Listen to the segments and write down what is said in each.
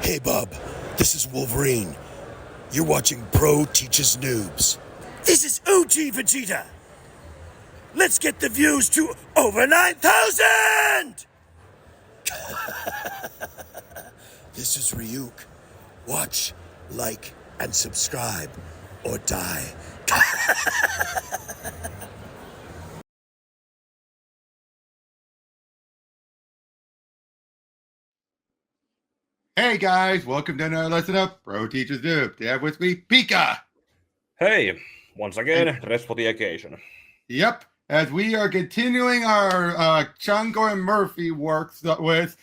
Hey, Bub. This is Wolverine. You're watching Pro Teaches Noobs. This is OG Vegeta. Let's get the views to over 9,000! This is Ryuk. Watch, like, and subscribe, or die. Hey guys, welcome to another lesson of Pro Teaches Noob. They have with me Pika. Hey, once again, dress for the occasion. Yep, as we are continuing our Chungo and Murphy works with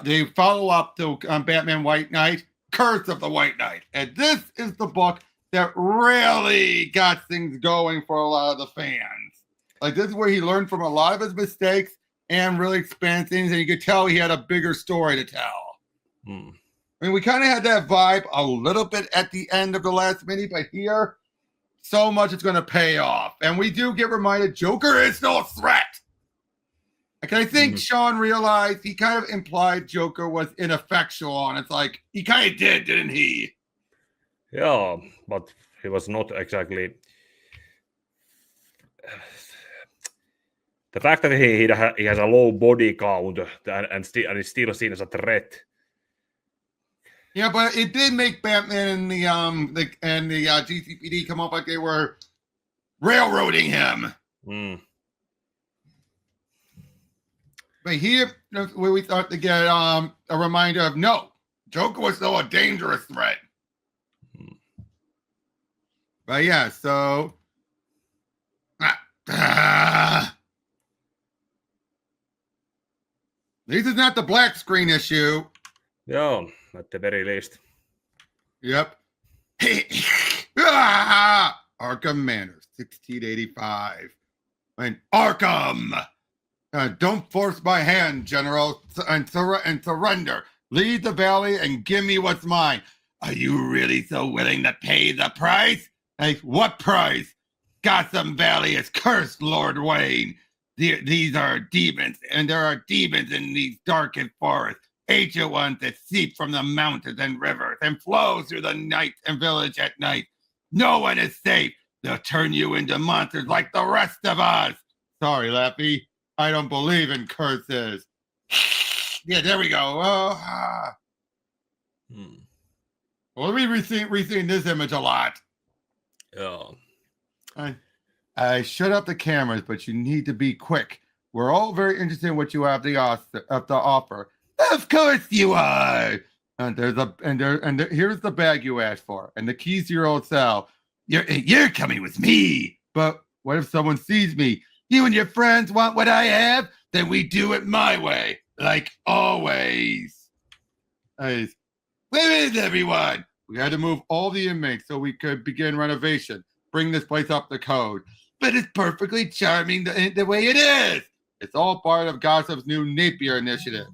the follow-up to Batman White Knight, Curse of the White Knight. And this is the book that really got things going for a lot of the fans. Like, this is where he learned from a lot of his mistakes and really expanded things, and you could tell he had a bigger story to tell. I mean, we kind of had that vibe a little bit at the end of the last mini, but here, so much is going to pay off. And we do get reminded Joker is no threat. Like, I think Sean realized he kind of implied Joker was ineffectual, and it's like, he kind of did, didn't he? Yeah, but he was not exactly... The fact that he has a low body count and is still seen as a threat. Yeah, but it did make Batman and the GCPD come up like they were railroading him. But here, where we thought to get a reminder of, no, Joker was still a dangerous threat. But yeah, so this is not the black screen issue. Yeah, at the very least. Yep. Arkham Manor, 1685. And Arkham! Don't force my hand, General, and surrender. Leave the valley and give me what's mine. Are you really so willing to pay the price? Like, what price? Gotham Valley is cursed, Lord Wayne. These are demons, and there are demons in these darkened forests. Ancient ones that seep from the mountains and rivers and flow through the night and village at night. No one is safe. They'll turn you into monsters like the rest of us. Sorry, Lappy. I don't believe in curses. Yeah, there we go. Well, we've seen this image a lot. Yeah. I shut up the cameras, but you need to be quick. We're all very interested in what you have to offer. Of course you are. And here's the bag you asked for, and the keys to your old cell. You're coming with me. But what if someone sees me? You and your friends want what I have? Then we do it my way, like always. Where is everyone? We had to move all the inmates so we could begin renovation. Bring this place up to code. But it's perfectly charming the way it is. It's all part of Gotham's new Napier initiative.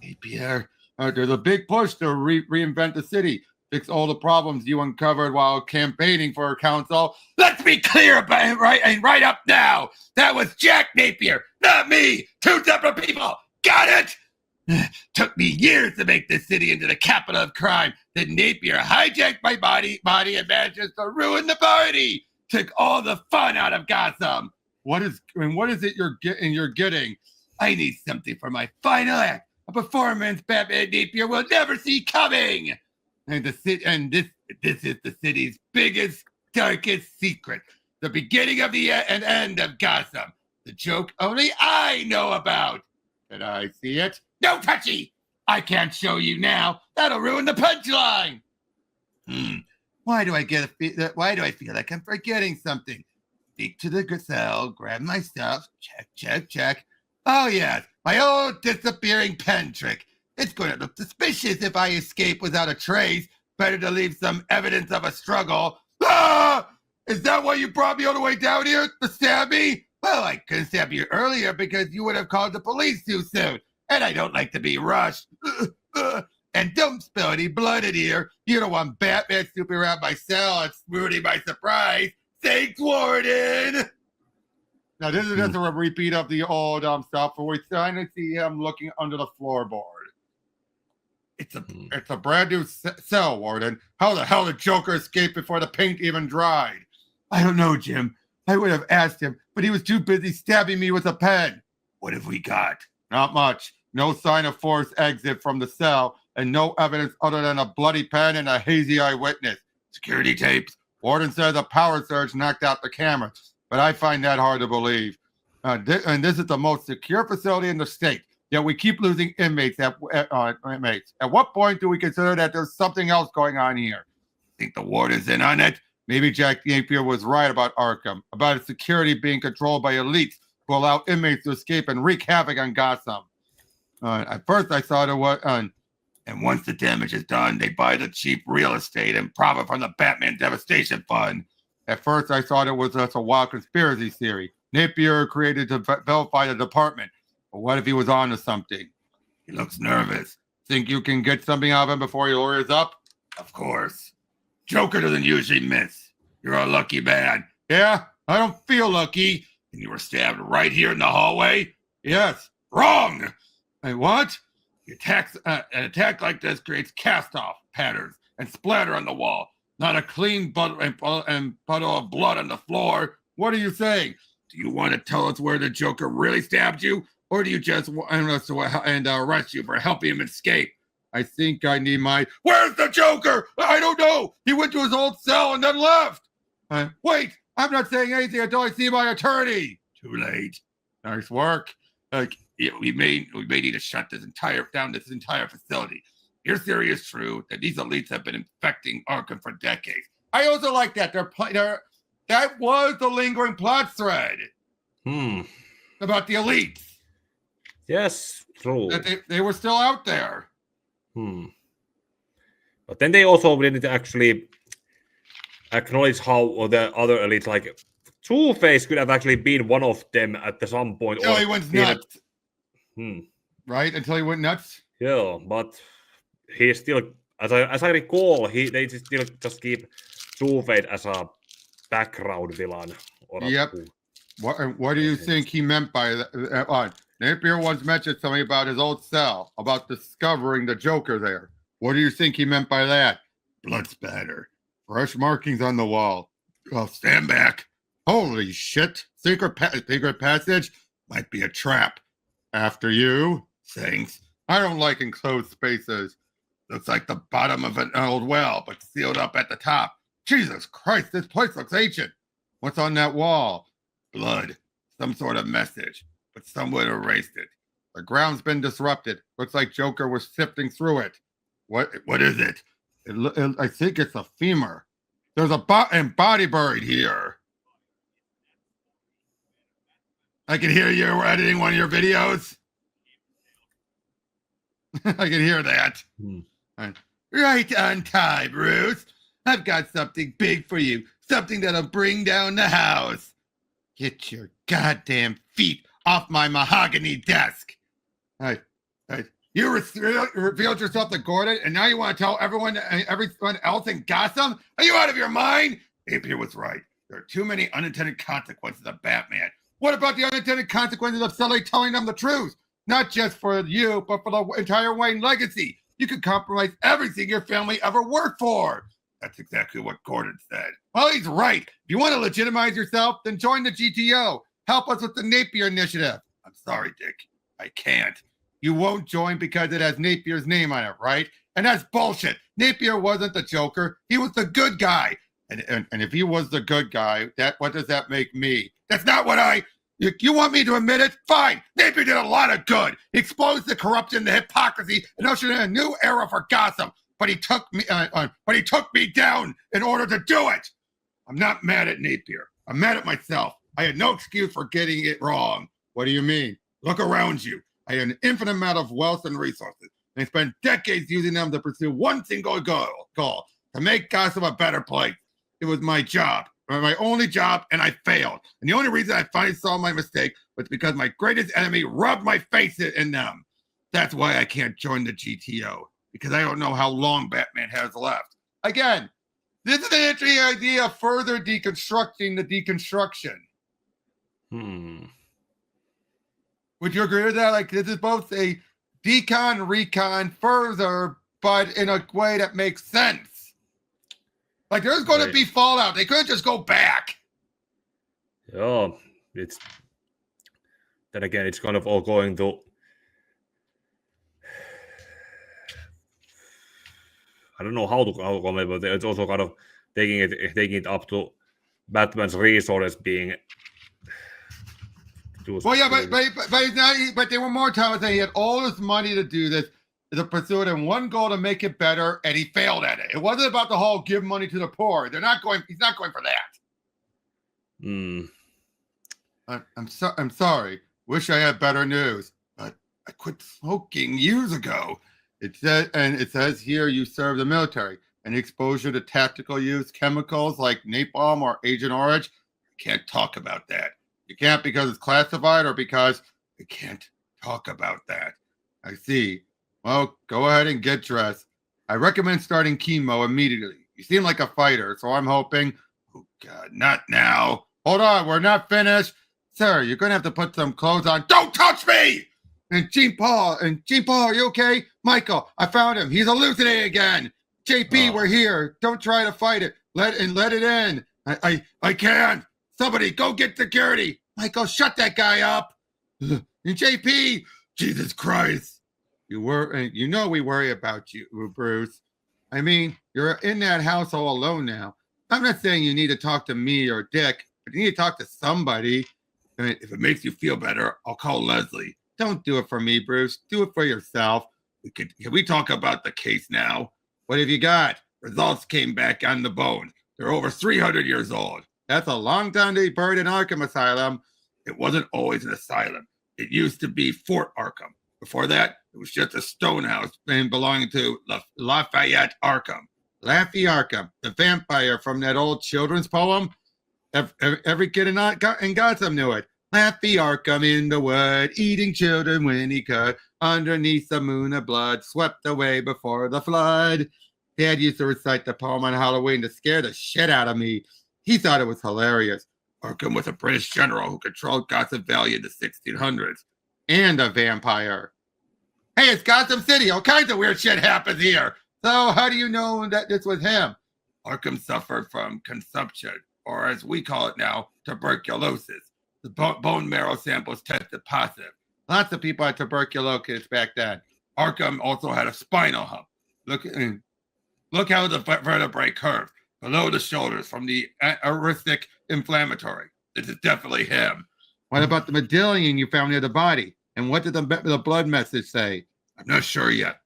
Napier? There's a big push to reinvent the city. Fix all the problems you uncovered while campaigning for council. Let's be clear about it right up now. That was Jack Napier, not me. Two separate people. Got it? Took me years to make this city into the capital of crime. Then Napier hijacked my body and manages to ruin the party. Took all the fun out of Gotham. What is it you're getting? I need something for my final act. A performance Batman Napier will never see coming. And this is the city's biggest, darkest secret. The beginning of the end of Gotham. The joke only I know about. Can I see it? No touchy! I can't show you now. That'll ruin the punchline. Why do I feel like I'm forgetting something? Speak to the cell, grab my stuff, check. Oh yes, my old disappearing pen trick. It's going to look suspicious if I escape without a trace. Better to leave some evidence of a struggle. Ah! Is that why you brought me all the way down here to stab me? Well, I couldn't stab you earlier because you would have called the police too soon. And I don't like to be rushed. And don't spill any blood in here. You don't want Batman snooping around my cell and ruining my surprise. Thanks, Warden. Now, this is just a repeat of the old stuff where we finally see him looking under the floorboard. It's a brand new cell, Warden. How the hell did Joker escape before the paint even dried? I don't know, Jim. I would have asked him, but he was too busy stabbing me with a pen. What have we got? Not much. No sign of forced exit from the cell, and no evidence other than a bloody pen and a hazy eyewitness. Security tapes. Warden says a power surge knocked out the camera, but I find that hard to believe. And this is the most secure facility in the state. Yet we keep losing inmates. At what point do we consider that there's something else going on here? Think the ward is in on it? Maybe Jack Napier was right about Arkham, about its security being controlled by elites who allow inmates to escape and wreak havoc on Gotham. At first, I thought it was, and once the damage is done, they buy the cheap real estate and profit from the Batman Devastation Fund. At first, I thought it was just a wild conspiracy theory Napier created to vilify the department. But what if he was on to something? He looks nervous. Think you can get something out of him before he lawyers up? Of course. Joker doesn't usually miss. You're a lucky man. Yeah, I don't feel lucky. And you were stabbed right here in the hallway? Yes. Wrong. And what? An attack like this creates cast-off patterns and splatter on the wall. Not a clean puddle of blood on the floor. What are you saying? Do you want to tell us where the Joker really stabbed you? Or do you just want us to arrest you for helping him escape? I think I need my... Where's the Joker? I don't know. He went to his old cell and then left. Wait, I'm not saying anything until I see my attorney. Too late. Nice work. We may need to shut this entire facility. Your theory is true that these elites have been infecting Arkham for decades. I also like that. That was the lingering plot thread. About the elites. Yes, true. That they were still out there. But then they also didn't actually acknowledge how the other elites, like Two-Face, could have actually been one of them at some point. Until he went nuts. Right? Until he went nuts? Yeah, but he still, as I recall, they still just keep Two-Face as a background villain. Yep. What do you think he meant by that? Napier once mentioned something about his old cell, about discovering the Joker there. What do you think he meant by that? Blood spatter. Fresh markings on the wall. Well, stand back. Holy shit. Secret passage? Might be a trap. After you. Thanks. I don't like enclosed spaces. Looks like the bottom of an old well, but sealed up at the top. Jesus Christ, this place looks ancient. What's on that wall? Blood. Some sort of message. But someone erased it. The ground's been disrupted. Looks like Joker was sifting through it. What is it? I think it's a femur. There's a body buried here. I can hear you editing one of your videos. I can hear that. Right on time, Bruce. I've got something big for you. Something that'll bring down the house. Get your goddamn feet off my mahogany desk. You revealed yourself to Gordon, and now you want to tell everyone else in Gotham? Are you out of your mind? Napier was right. There are too many unintended consequences of Batman. What about the unintended consequences of suddenly telling them the truth? Not just for you, but for the entire Wayne legacy. You could compromise everything your family ever worked for. That's exactly what Gordon said. Well, he's right. If you want to legitimize yourself, then join the GTO. Help us with the Napier Initiative. I'm sorry, Dick. I can't. You won't join because it has Napier's name on it, right? And that's bullshit. Napier wasn't the Joker. He was the good guy. And if he was the good guy, what does that make me? That's not what you want me to admit it? Fine. Napier did a lot of good. He exposed the corruption, the hypocrisy, and ushered in a new era for Gotham. But he took me down in order to do it. I'm not mad at Napier. I'm mad at myself. I had no excuse for getting it wrong. What do you mean? Look around you. I had an infinite amount of wealth and resources, and I spent decades using them to pursue one single goal, to make Gotham a better place. It was my job, my only job, and I failed. And the only reason I finally saw my mistake was because my greatest enemy rubbed my face in them. That's why I can't join the GTO, because I don't know how long Batman has left. Again, this is an interesting idea of further deconstructing the deconstruction. Would you agree with that? Like, this is both a decon, recon, further but in a way that makes sense. Like, there's going to be fallout. They couldn't just go back. Yeah, it's... Then again, it's kind of all going to... I don't know how to comment, but it's also kind of taking it up to Batman's resources being... Well, yeah, but there were more times that he had all this money to do this, to pursue it, and one goal to make it better, and he failed at it. It wasn't about the whole give money to the poor. He's not going for that. I'm sorry. Wish I had better news, but I quit smoking years ago. It says here you serve the military. Any exposure to tactical use chemicals like napalm or Agent Orange? I can't talk about that. You can't because it's classified or because I can't talk about that. I see. Well, go ahead and get dressed. I recommend starting chemo immediately. You seem like a fighter, so I'm hoping... Oh, God, not now. Hold on, we're not finished. Sir, you're going to have to put some clothes on. Don't touch me! And Jean Paul, are you okay? Michael, I found him. He's hallucinating again. JP, We're here. Don't try to fight it. Let it in. I can't. Somebody, go get security. Michael, shut that guy up. And JP, Jesus Christ. We worry about you, Bruce. I mean, you're in that house all alone now. I'm not saying you need to talk to me or Dick, but you need to talk to somebody. I mean, if it makes you feel better, I'll call Leslie. Don't do it for me, Bruce. Do it for yourself. Can we talk about the case now? What have you got? Results came back on the bone. They're over 300 years old. That's a long time to be buried in Arkham Asylum. It wasn't always an asylum. It used to be Fort Arkham. Before that, it was just a stone house belonging to Lafayette Arkham. Laffy Arkham, the vampire from that old children's poem. Every kid in Gotham knew it. Laffy Arkham in the wood, eating children when he could, underneath the moon of blood, swept away before the flood. Dad used to recite the poem on Halloween to scare the shit out of me. He thought it was hilarious. Arkham was a British general who controlled Gotham Valley in the 1600s. And a vampire. Hey, it's Gotham City. All kinds of weird shit happens here. So how do you know that this was him? Arkham suffered from consumption, or as we call it now, tuberculosis. The bone marrow samples tested positive. Lots of people had tuberculosis back then. Arkham also had a spinal hump. Look how the vertebrae curve below the shoulders from the aristic inflammatory. This is definitely him. What about the medallion you found near the body? And what did the blood message say? I'm not sure yet,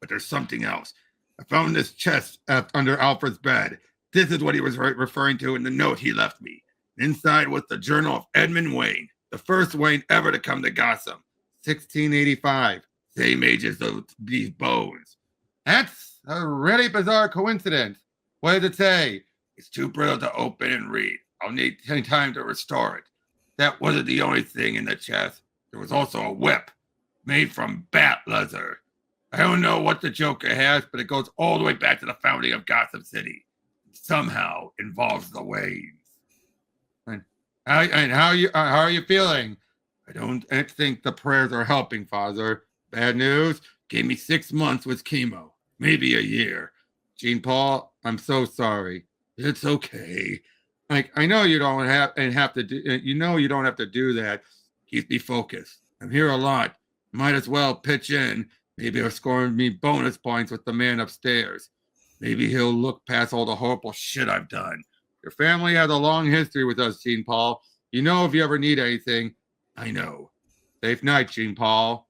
but there's something else. I found this chest under Alfred's bed. This is what he was referring to in the note he left me. Inside was the journal of Edmund Wayne, the first Wayne ever to come to Gotham. 1685, same age as these bones. That's a really bizarre coincidence. What does it say? It's too brittle to open and read. I'll need time to restore it. That wasn't the only thing in the chest. There was also a whip made from bat leather. I don't know what the Joker has, but it goes all the way back to the founding of Gotham City. It somehow involves the Waynes. And how are you feeling? I don't think the prayers are helping, Father. Bad news? Gave me 6 months with chemo, maybe a year. Jean Paul, I'm so sorry. It's okay. I know you don't have to do. You don't have to do that. Keep me focused. I'm here a lot. Might as well pitch in. Maybe he'll score me bonus points with the man upstairs. Maybe he'll look past all the horrible shit I've done. Your family has a long history with us, Jean Paul. You know if you ever need anything. I know. Safe night, Jean Paul.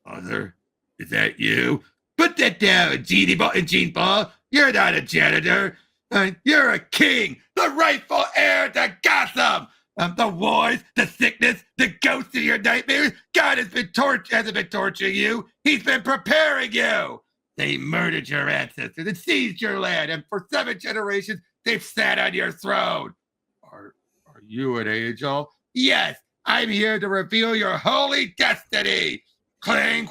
Mother, is that you? Put that down, Jean Paul. You're not a janitor. You're a king, the rightful heir to Gotham. The wars, the sickness, the ghosts of your nightmares. God hasn't been torturing you. He's been preparing you. They murdered your ancestors and seized your land, and for 7 generations, they've sat on your throne. Are you an angel? Yes, I'm here to reveal your holy destiny. Cling.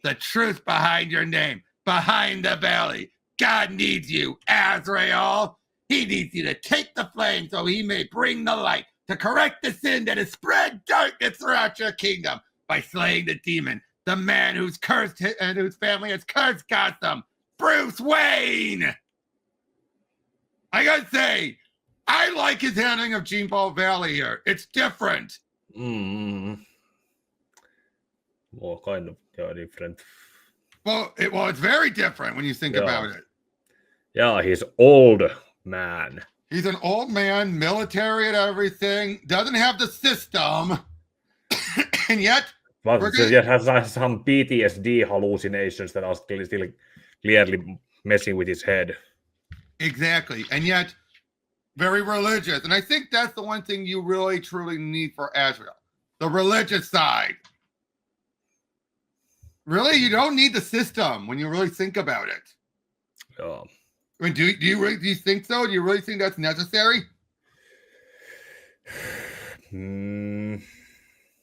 The truth behind your name, behind the valley. God needs you, Azrael. He needs you to take the flame so he may bring the light to correct the sin that has spread darkness throughout your kingdom by slaying the demon The man who's cursed and whose family has cursed Gotham, Bruce Wayne. I gotta say, I like his handling of Gene Paul Valley here. It's different. More kind of different. Well, it's very different when you think about it. Yeah, he's old man. He's an old man, military and everything, doesn't have the system, and yet... But he has some PTSD hallucinations that are still clearly messing with his head. Exactly, and yet very religious. And I think that's the one thing you really, truly need for Azrael. The religious side. Really, you don't need the system when you really think about it. Yeah. I mean, do you think so? Do you really think that's necessary? Because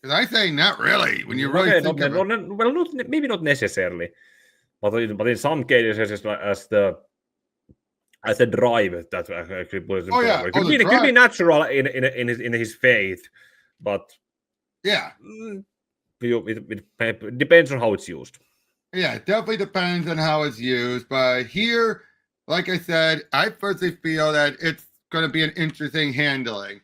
I say not really. When you really think about it. Well, maybe not necessarily, but in some cases, it's like as the drive that actually was. Oh yeah, it could be natural in his faith, but yeah, it depends on how it's used. Yeah, it definitely depends on how it's used. But here, like I said, I personally feel that it's going to be an interesting handling.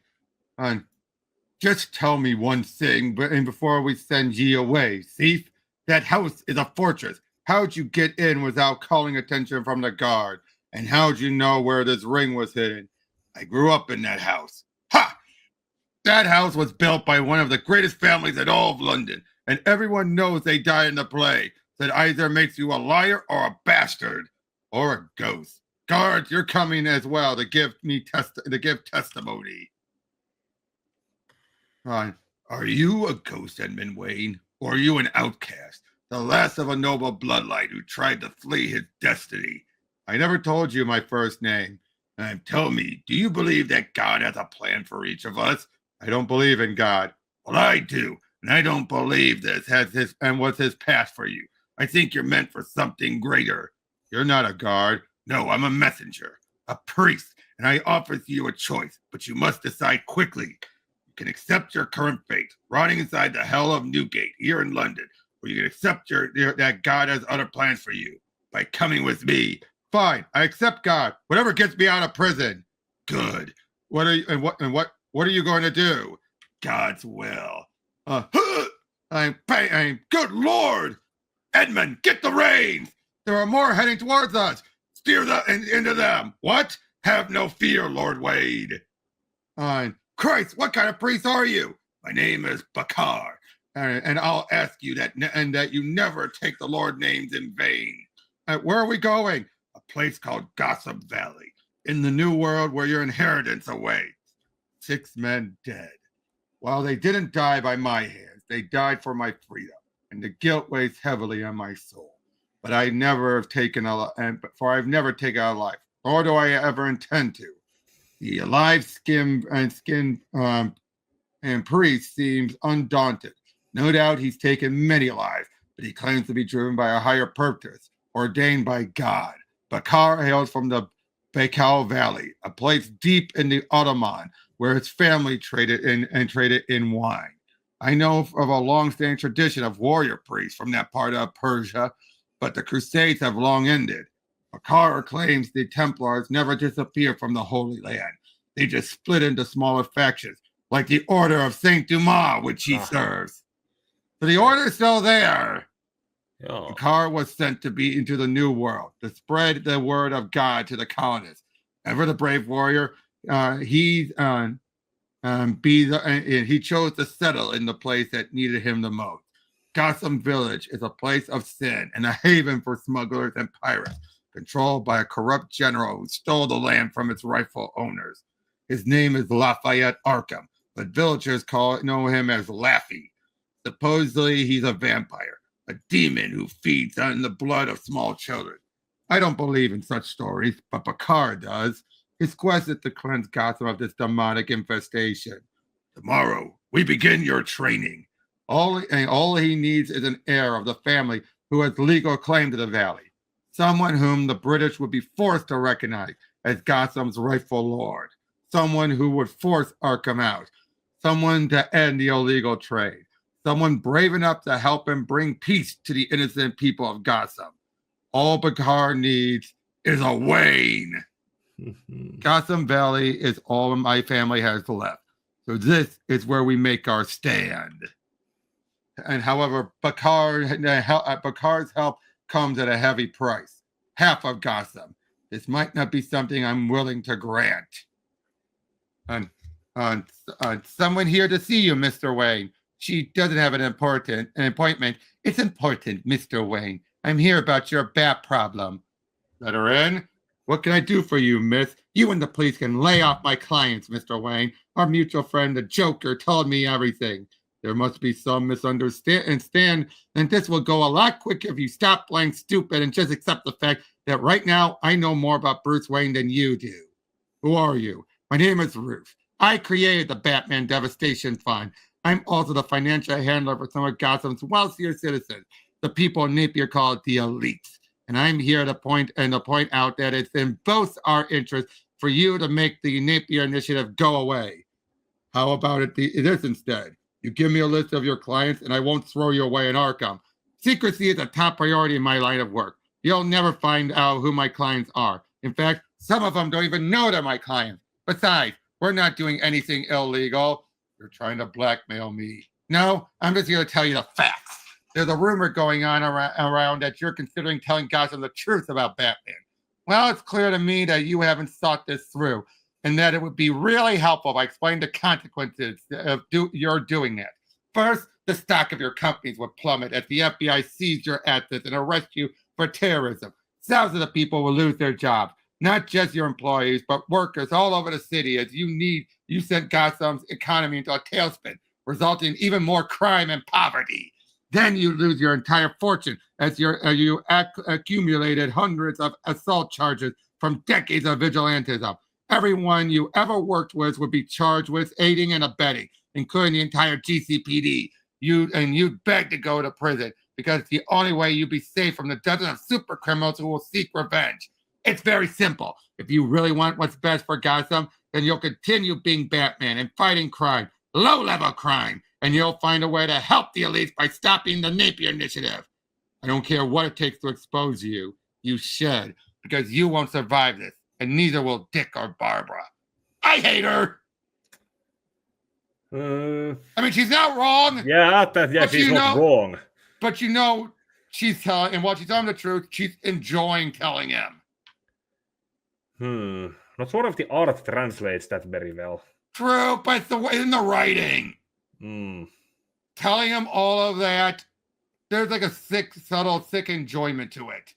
Just tell me one thing, before we send ye away, thief. That house is a fortress. How'd you get in without calling attention from the guard? And how'd you know where this ring was hidden? I grew up in that house. Ha! That house was built by one of the greatest families in all of London, and everyone knows they died in the plague. That either makes you a liar or a bastard or a ghost. Guards, you're coming as well to give testimony. Are you a ghost, Edmund Wayne, or are you an outcast, the last of a noble bloodline who tried to flee his destiny? I never told you my first name. Tell me, do you believe that God has a plan for each of us? I don't believe in God. Well, I do, and I don't believe this was his past for you. I think you're meant for something greater. You're not a guard. No, I'm a messenger, a priest, and I offer you a choice, but you must decide quickly. You can accept your current fate, rotting inside the hell of Newgate here in London, or you can accept that God has other plans for you by coming with me. Fine, I accept God. Whatever gets me out of prison. Good. What are you going to do? God's will. I'm good Lord. Edmund, get the reins. There are more heading towards us. Steer into them. What? Have no fear, Lord Wade. Christ, what kind of priest are you? My name is Bakar, and I'll ask you that you never take the Lord names in vain. Where are we going? A place called Gotham Valley, in the new world where your inheritance awaits. 6 men dead. While they didn't die by my hands, they died for my freedom, and the guilt weighs heavily on my soul. But I've never taken a life, nor do I ever intend to. The alive skin and priest seems undaunted. No doubt he's taken many lives, but he claims to be driven by a higher purpose, ordained by God. Bakar hails from the Baikal Valley, a place deep in the Ottoman, where his family traded in wine. I know of a long-standing tradition of warrior priests from that part of Persia, but the Crusades have long ended. Bakar claims the Templars never disappeared from the Holy Land. They just split into smaller factions, like the Order of Saint Dumas, which he serves. So the order is still there. Oh. Bakar was sent to be into the New World to spread the word of God to the colonists. Ever the brave warrior, he chose to settle in the place that needed him the most. Gotham Village is a place of sin and a haven for smugglers and pirates, controlled by a corrupt general who stole the land from its rightful owners. His name is Lafayette Arkham, but villagers know him as Laffy. Supposedly, he's a vampire, a demon who feeds on the blood of small children. I don't believe in such stories, but Bakar does. His quest is to cleanse Gotham of this demonic infestation. Tomorrow, we begin your training. All he needs is an heir of the family who has legal claim to the valley. Someone whom the British would be forced to recognize as Gotham's rightful lord. Someone who would force Arkham out. Someone to end the illegal trade. someone brave enough to help him bring peace to the innocent people of Gotham. All Picard needs is a Wayne. Gotham Valley is all my family has left. So this is where we make our stand. And however, Picard's help comes at a heavy price. Half of Gotham. This might not be something I'm willing to grant. And someone here to see you, Mr. Wayne. She doesn't have an appointment. It's important, Mr. Wayne. I'm here about your bat problem. Let her in. What can I do for you, miss? You and the police can lay off my clients, Mr. Wayne. Our mutual friend, the Joker, told me everything. There must be some misunderstanding, and this will go a lot quicker if you stop playing stupid and just accept the fact that right now I know more about Bruce Wayne than you do. Who are you? My name is Ruth. I created the Batman Devastation Fund. I'm also the financial handler for some of Gotham's wealthier citizens. The people in Napier call it the elites. And I'm here to point out that it's in both our interests for you to make the Napier initiative go away. How about this instead? You give me a list of your clients and I won't throw you away in Arkham. Secrecy is a top priority in my line of work. You'll never find out who my clients are. In fact, some of them don't even know they're my clients. Besides, we're not doing anything illegal. You're trying to blackmail me. No, I'm just here to tell you the facts. There's a rumor going on around that you're considering telling Gotham the truth about Batman. Well, it's clear to me that you haven't thought this through, and that it would be really helpful if I explained the consequences of your doing that. First, the stock of your companies would plummet as the FBI seized your assets and arrest you for terrorism. Thousands of people will lose their jobs, not just your employees, but workers all over the city, as you sent Gotham's economy into a tailspin, resulting in even more crime and poverty. Then you lose your entire fortune as you accumulated hundreds of assault charges from decades of vigilantism. Everyone you ever worked with would be charged with aiding and abetting, including the entire GCPD. You'd beg to go to prison because it's the only way you'd be safe from the dozens of super criminals who will seek revenge. It's very simple. If you really want what's best for Gotham, then you'll continue being Batman and fighting crime, low-level crime, and you'll find a way to help the elites by stopping the Napier Initiative. I don't care what it takes to expose you. You should, because you won't survive this, and neither will Dick or Barbara. I hate her. I mean, she's not wrong. Yeah, she's not wrong. But she's telling, and while she's telling the truth, she's enjoying telling him. Not sure if the art translates that very well. True, but it's the way in the writing. Telling him all of that, there's like a subtle enjoyment to it.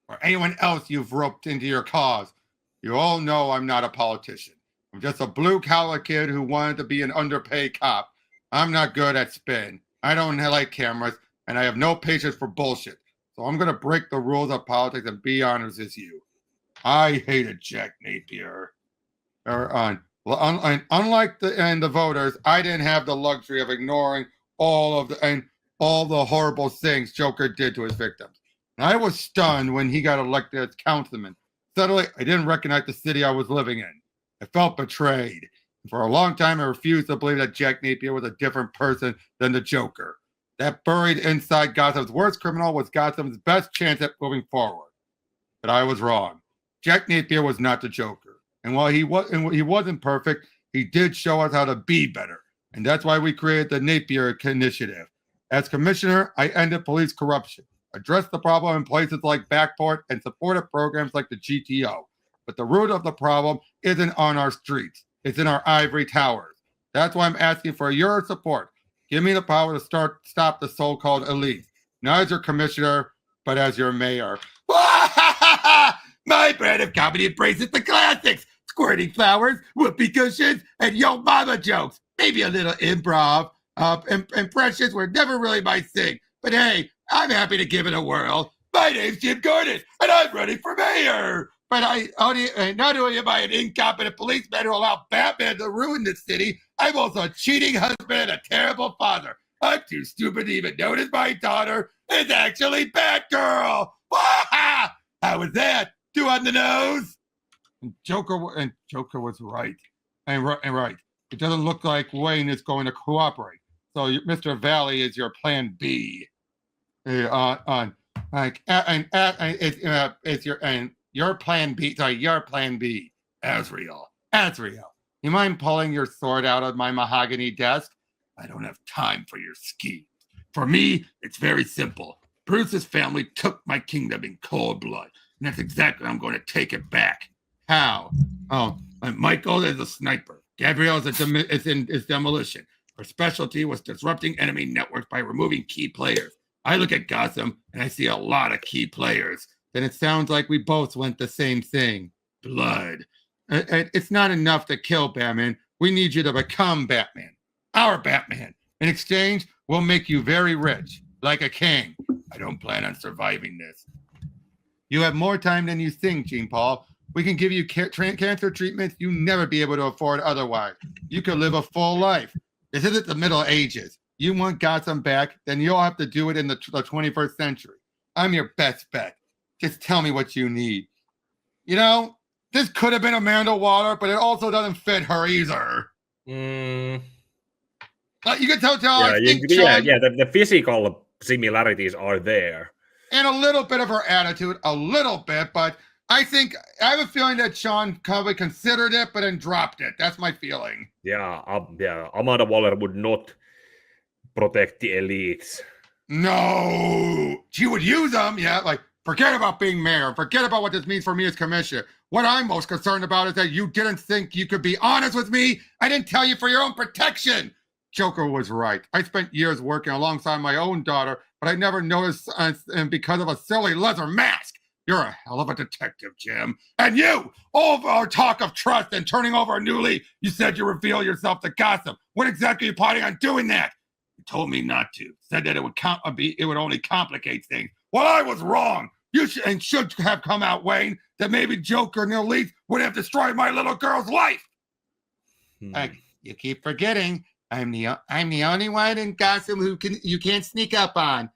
Or anyone else you've roped into your cause. You all know I'm not a politician. I'm just a blue-collar kid who wanted to be an underpaid cop. I'm not good at spin. I don't like cameras, and I have no patience for bullshit. So I'm going to break the rules of politics and be honest with you. I hated Jack Napier. Unlike the voters, I didn't have the luxury of ignoring all the horrible things Joker did to his victims. And I was stunned when he got elected as councilman. Suddenly, I didn't recognize the city I was living in. I felt betrayed. And for a long time, I refused to believe that Jack Napier was a different person than the Joker. That buried inside Gotham's worst criminal was Gotham's best chance at moving forward. But I was wrong. Jack Napier was not the Joker. And while he wasn't perfect, he did show us how to be better. And that's why we created the Napier Initiative. As commissioner, I ended police corruption, addressed the problem in places like Backport, and supported programs like the GTO. But the root of the problem isn't on our streets. It's in our ivory towers. That's why I'm asking for your support. Give me the power to stop the so-called elite. Not as your commissioner, but as your mayor. My brand of comedy embraces the classics. Squirting flowers, whoopee cushions, and yo mama jokes. Maybe a little improv. Impressions were never really my thing. But hey, I'm happy to give it a whirl. My name's Jim Gordon, and I'm running for mayor. But not only am I an incompetent policeman who allowed Batman to ruin the city, I'm also a cheating husband and a terrible father. I'm too stupid to even notice my daughter is actually Batgirl. How was that? Two on the nose? And Joker was right. And right. It doesn't look like Wayne is going to cooperate. So Mr. Valley is your plan B. It's your plan B. Sorry, your plan B. Azrael. You mind pulling your sword out of my mahogany desk? I don't have time for your schemes. For me, it's very simple. Bruce's family took my kingdom in cold blood, and that's exactly how I'm going to take it back. How? Oh, Michael is a sniper. Gabrielle is demolition. Her specialty was disrupting enemy networks by removing key players. I look at Gotham, and I see a lot of key players. Then it sounds like we both want the same thing. Blood. It's not enough to kill Batman. We need you to become Batman. Our Batman. In exchange, we'll make you very rich, like a king. I don't plan on surviving this. You have more time than you think, Jean Paul. We can give you cancer treatments you'll never be able to afford otherwise. You could live a full life. This isn't the Middle Ages. You want Gotham back, then you'll have to do it in the 21st century. I'm your best bet. Just tell me what you need. You know, this could have been Amanda Waller, but it also doesn't fit her either. You can tell. The physical similarities are there. And a little bit of her attitude, but I have a feeling that Sean probably considered it, but then dropped it. That's my feeling. Yeah, Amanda Waller would not protect the elites. No, she would use them. Yeah, like forget about being mayor. Forget about what this means for me as commissioner. What I'm most concerned about is that you didn't think you could be honest with me. I didn't tell you for your own protection. Joker was right. I spent years working alongside my own daughter, but I never noticed because of a silly leather mask. You're a hell of a detective, Jim. And you, all of our talk of trust and turning over a new leaf, you said you reveal yourself to Gotham. When exactly are you planning on doing that? You told me not to. Said that it would only complicate things. Well, I was wrong. You should have come out, Wayne, that maybe Joker and the elites would have destroyed my little girl's life. You keep forgetting. I'm the only one in Gotham you can't sneak up on.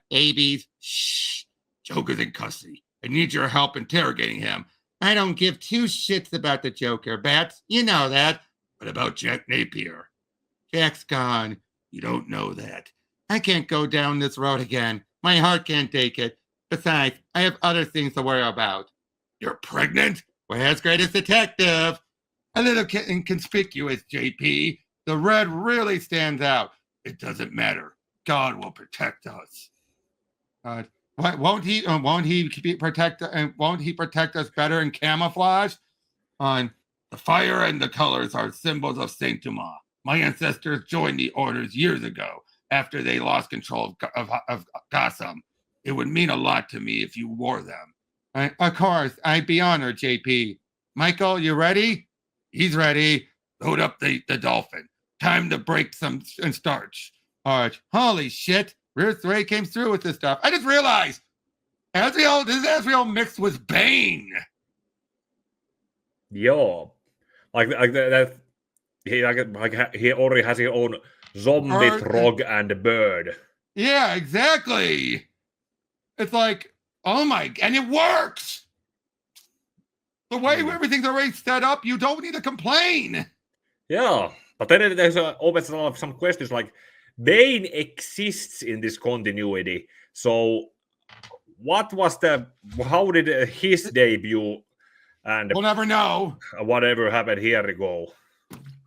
Babies, shh. Joker's in custody. I need your help interrogating him. I don't give two shits about the Joker, Bats. You know that. What about Jack Napier? Jack's gone. You don't know that. I can't go down this road again. My heart can't take it. Besides, I have other things to worry about. You're pregnant? Where's greatest detective? A little inconspicuous, JP. The red really stands out. It doesn't matter. God will protect us. Won't he protect us better in camouflage? The fire and the colors are symbols of Saint Dumas. My ancestors joined the orders years ago after they lost control of Gotham. It would mean a lot to me if you wore them. Of course, I'd be honored, JP. Michael, you ready? He's ready. Load up the dolphin. Time to break some and starch. All right. Holy shit. Ray came through with this stuff. I just realized this is Azrael mixed with Bane. Yo. Like that he already has his own zombie frog and bird. Yeah, exactly. It's like, oh my, and it works. The way everything's already set up, you don't need to complain. Yeah, but then there's always some questions like, Bane exists in this continuity, so how did his debut and we'll never know. Whatever happened here ago.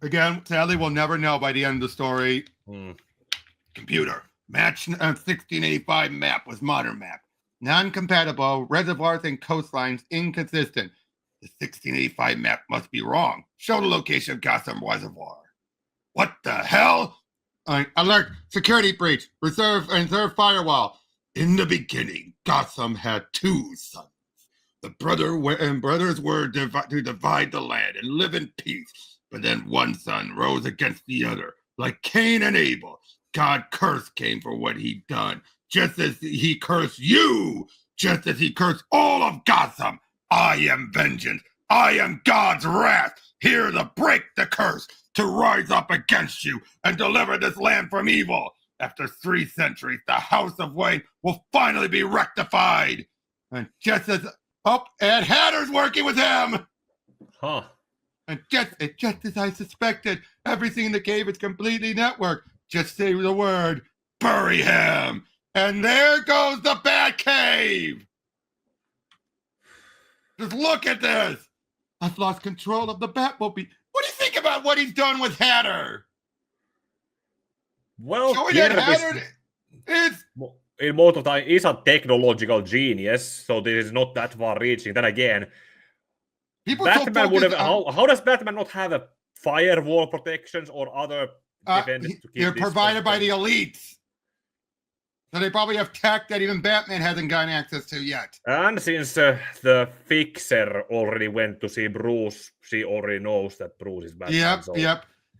Again, sadly, we'll never know by the end of the story. Computer, match 1685 map was modern map. Non-compatible, reservoirs and coastlines inconsistent. The 1685 map must be wrong. Show the location of Gotham Reservoir. What the hell? Alert! Security breach! Reserve firewall! In the beginning, Gotham had two sons. The brothers were to divide the land and live in peace. But then one son rose against the other, like Cain and Abel. God's curse came for what he'd done, just as he cursed you, just as he cursed all of Gotham. I am vengeance. I am God's wrath, here to break the curse, to rise up against you and deliver this land from evil. After 3 centuries, the House of Wayne will finally be rectified. And just as Ed Hatter's working with him. And just as I suspected, everything in the cave is completely networked. Just say the word, bury him. And there goes the Batcave. Just look at this. I've lost control of the Batmobile. What do you think about what he's done with Hatter? Well, Showing that Hatter is... in most of the time, is a technological genius, so this is not that far-reaching. Then again, Batman would have. How does Batman not have a firewall protections or other defenses to keep? They're provided by the elites. So they probably have tech that even Batman hasn't gotten access to yet. And since the Fixer already went to see Bruce, she already knows that Bruce is Batman.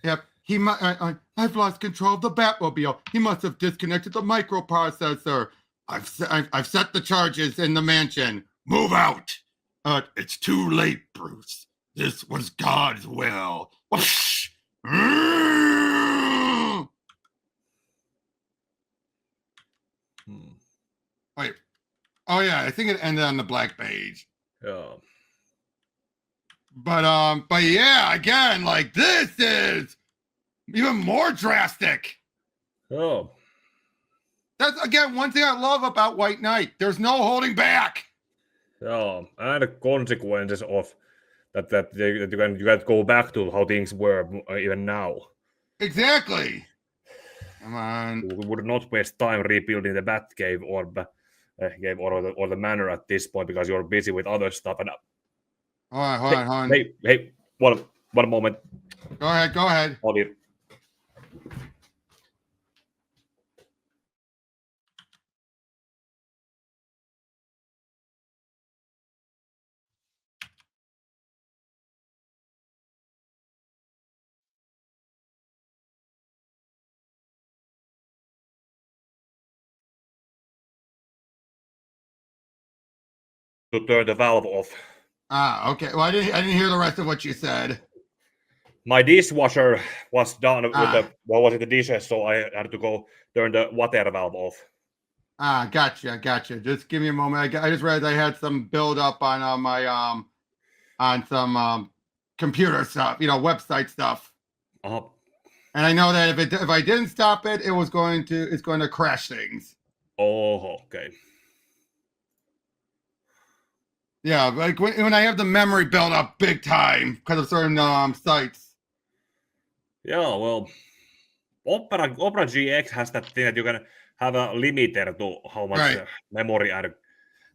Yep. I've lost control of the Batmobile. He must have disconnected the microprocessor. I've set the charges in the mansion. Move out. It's too late, Bruce. This was God's will. Wait. Oh yeah, I think it ended on the black page. Yeah. But yeah, again, like this is even more drastic. Oh. That's again one thing I love about White Knight. There's no holding back. Yeah, and the consequences of that you can go back to how things were even now. Exactly. Come on. We would not waste time rebuilding the Batcave or the manor at this point because you're busy with other stuff. And Hold on. Hey, one moment. Go ahead. Hold it. To turn the valve off. Okay. Well, I didn't hear the rest of what you said. My dishwasher was done with the dishes, so I had to go turn the water valve off. Gotcha. Just give me a moment. I just realized I had some build up on my on some computer stuff, website stuff. Uh-huh. And I know that if I didn't stop it, it's going to crash things. Oh, okay. Yeah, like when I have the memory built up big time because of certain sites. Yeah, well, Opera GX has that thing that you can have a limiter to how much memory and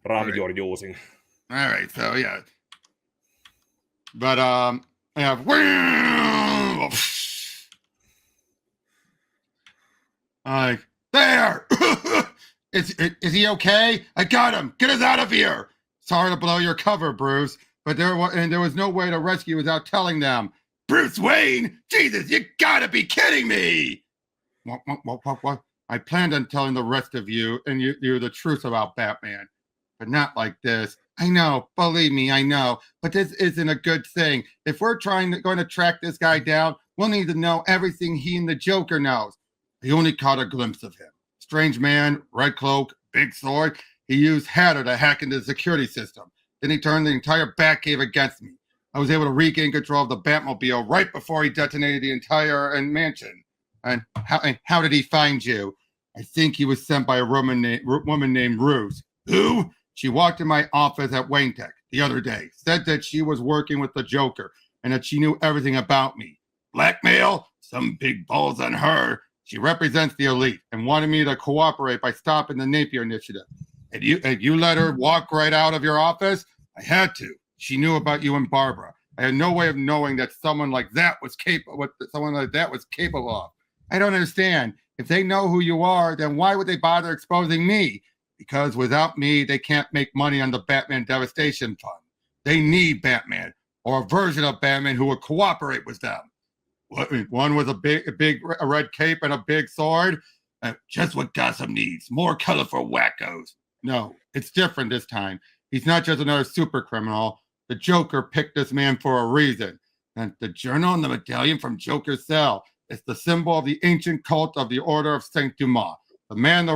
RAM you're using. All right, so yeah. But yeah. There! Is he okay? I got him! Get us out of here! Sorry to blow your cover, Bruce, but there was no way to rescue without telling them. Bruce Wayne? Jesus, you gotta be kidding me! What? I planned on telling the rest of you and you the truth about Batman, but not like this. I know, believe me, I know, but this isn't a good thing. If we're going to track this guy down, we'll need to know everything he and the Joker knows. I only caught a glimpse of him. Strange man, red cloak, big sword. He used Hatter to hack into the security system. Then he turned the entire Batcave against me. I was able to regain control of the Batmobile right before he detonated the entire mansion. And how did he find you? I think he was sent by a woman named Ruse. Who? She walked in my office at Wayne Tech the other day, said that she was working with the Joker and that she knew everything about me. Blackmail? Some big balls on her. She represents the elite and wanted me to cooperate by stopping the Napier Initiative. And you let her walk right out of your office? I had to. She knew about you and Barbara. I had no way of knowing that someone like that was capable of. I don't understand. If they know who you are, then why would they bother exposing me? Because without me, they can't make money on the Batman Devastation Fund. They need Batman, or a version of Batman who would cooperate with them. One with a big red cape and a big sword. Just what Gotham needs. More colorful wackos. No, it's different this time. He's not just another super criminal. The Joker picked this man for a reason. And the journal and the medallion from Joker's cell. It's the symbol of the ancient cult of the Order of Saint Dumas. The man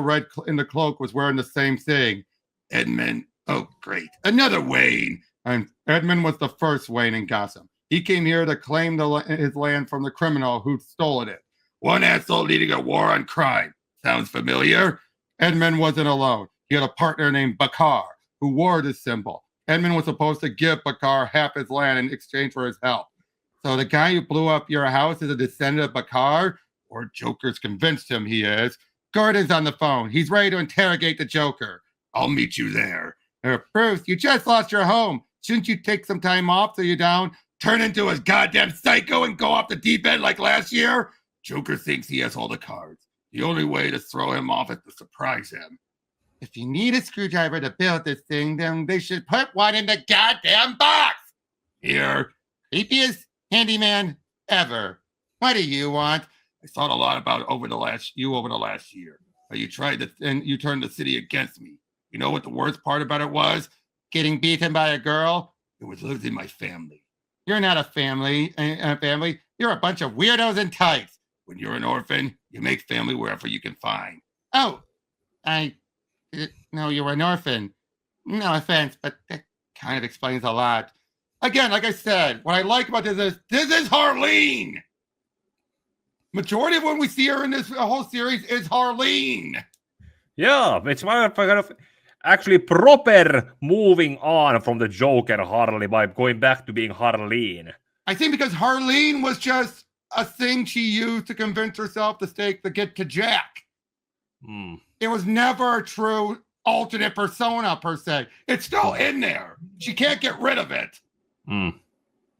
in the cloak was wearing the same thing. Edmund. Oh, great. Another Wayne. And Edmund was the first Wayne in Gotham. He came here to claim his land from the criminal who stole it. One asshole leading a war on crime. Sounds familiar? Edmund wasn't alone. He had a partner named Bakar, who wore this symbol. Edmund was supposed to give Bakar half his land in exchange for his help. So the guy who blew up your house is a descendant of Bakar, or Joker's convinced him he is. Gordon's on the phone. He's ready to interrogate the Joker. I'll meet you there. Bruce, you just lost your home. Shouldn't you take some time off so you don't turn into a goddamn psycho and go off the deep end like last year? Joker thinks he has all the cards. The only way to throw him off is to surprise him. If you need a screwdriver to build this thing, then they should put one in the goddamn box. Here, creepiest handyman ever. What do you want? I thought a lot about over the last year. You tried to, and you turned the city against me. You know what the worst part about it was? Getting beaten by a girl. It was losing my family. You're not a family. You're a bunch of weirdos in tights. When you're an orphan, you make family wherever you can find. Oh, I didn't know you were an orphan. No offense, but that kind of explains a lot. Again, like I said, what I like about this is Harleen. Majority of when we see her in this whole series is Harleen. Yeah, it's kind of actually proper moving on from the Joker Harley by going back to being Harleen. I think because Harleen was just a thing she used to convince herself to get to Jack. It was never a true alternate persona per se. It's still in there. She can't get rid of it.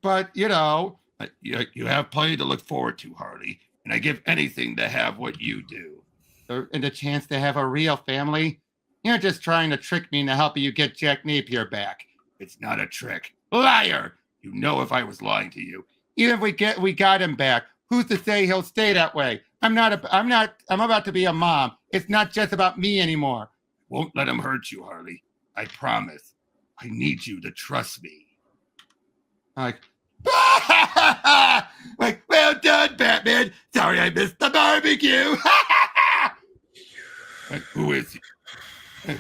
But, you know, you have plenty to look forward to, Harley. And I give anything to have what you do. And the chance to have a real family. You're just trying to trick me into helping you get Jack Napier back. It's not a trick. Liar! You know if I was lying to you. Even if we got him back, who's to say he'll stay that way? I'm about to be a mom. It's not just about me anymore. Won't let him hurt you, Harley. I promise. I need you to trust me. Like, well done, Batman. Sorry I missed the barbecue. Who is he?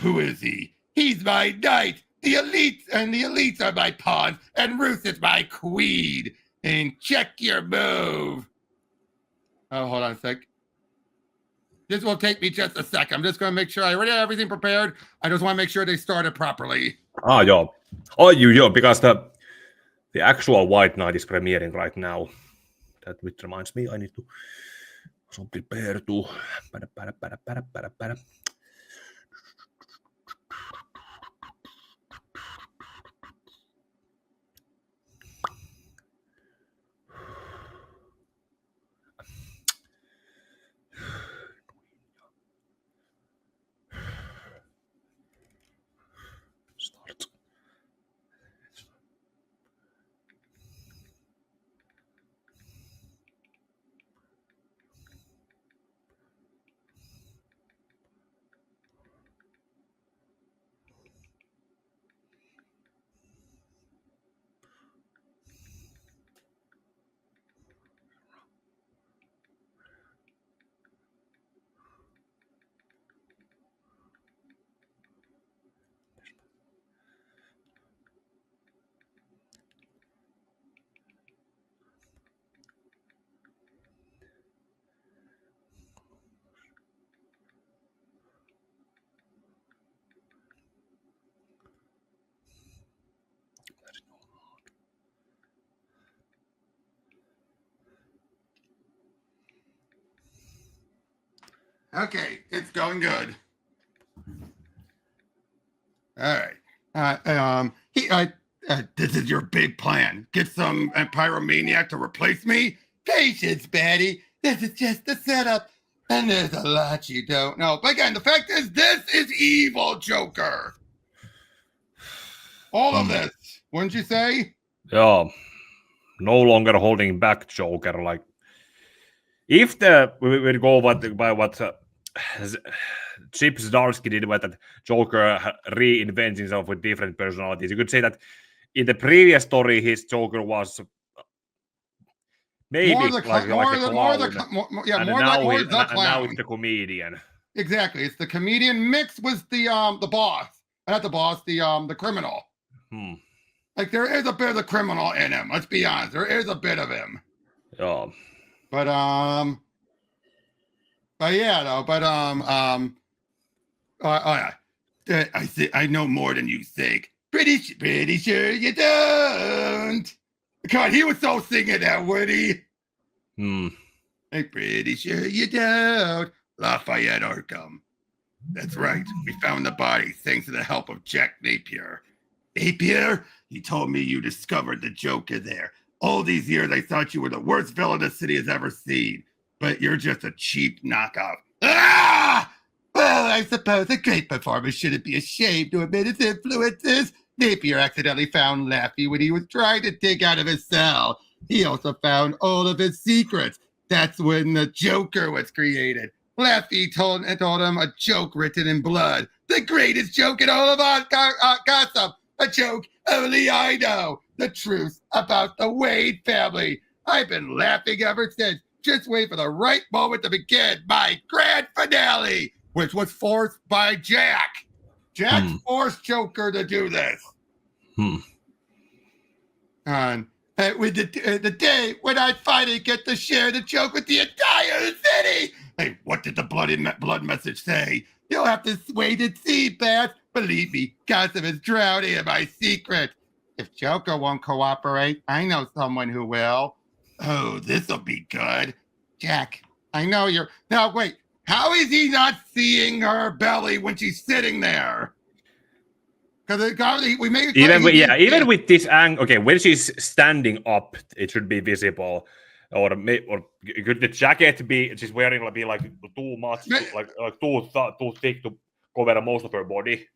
Who is he? He's my knight. The elites are my pawns, and Ruth is my queen. And check your move. Oh, hold on a sec. This will take me just a sec. I'm just going to make sure I already have everything prepared. I just want to make sure they started properly. Because the actual White Knight is premiering right now. That which reminds me, I need to also prepare to. Okay, it's going good. All right. This is your big plan. Get some pyromaniac to replace me? Patience, Betty. This is just the setup. And there's a lot you don't know. But again, the fact is, this is evil, Joker. All of this, wouldn't you say? Yeah. No longer holding back Joker. Like, if we go by what Chip Zdarsky did with that Joker reinvents himself with different personalities, you could say that in the previous story, his Joker was maybe more the clown. And now it's the comedian. Exactly, it's the comedian mixed with the boss, not the boss, the criminal. Like there is a bit of the criminal in him. Let's be honest, there is a bit of him. Yeah. But But yeah, no, but I know more than you think. Pretty sure you don't. God, he was so singing that, Woody. Hmm. I'm pretty sure you don't. Lafayette Arkham. That's right. We found the body thanks to the help of Jack Napier. Napier? He told me you discovered the Joker there. All these years I thought you were the worst villain the city has ever seen. But you're just a cheap knockoff. Ah! Well, I suppose a great performer shouldn't be ashamed to admit his influences. Napier accidentally found Laffy when he was trying to dig out of his cell. He also found all of his secrets. That's when the Joker was created. Laffy told him a joke written in blood. The greatest joke in all of Gotham. A joke only I know. The truth about the Wade family. I've been laughing ever since. Just wait for the right moment to begin my grand finale, which was forced by Jack. Jack forced Joker to do this. And with the day when I finally get to share the joke with the entire city. Hey, what did the blood message say? You'll have to wait and see, Beth. Believe me, Gotham is drowning in my secret. If Joker won't cooperate, I know someone who will. Oh, this'll be good. Jack, I know you're... Now, wait. How is he not seeing her belly when she's sitting there? Because we make it even with this angle, okay, when she's standing up, it should be visible. Or could the jacket be she's wearing like too much, like too thick to cover most of her body?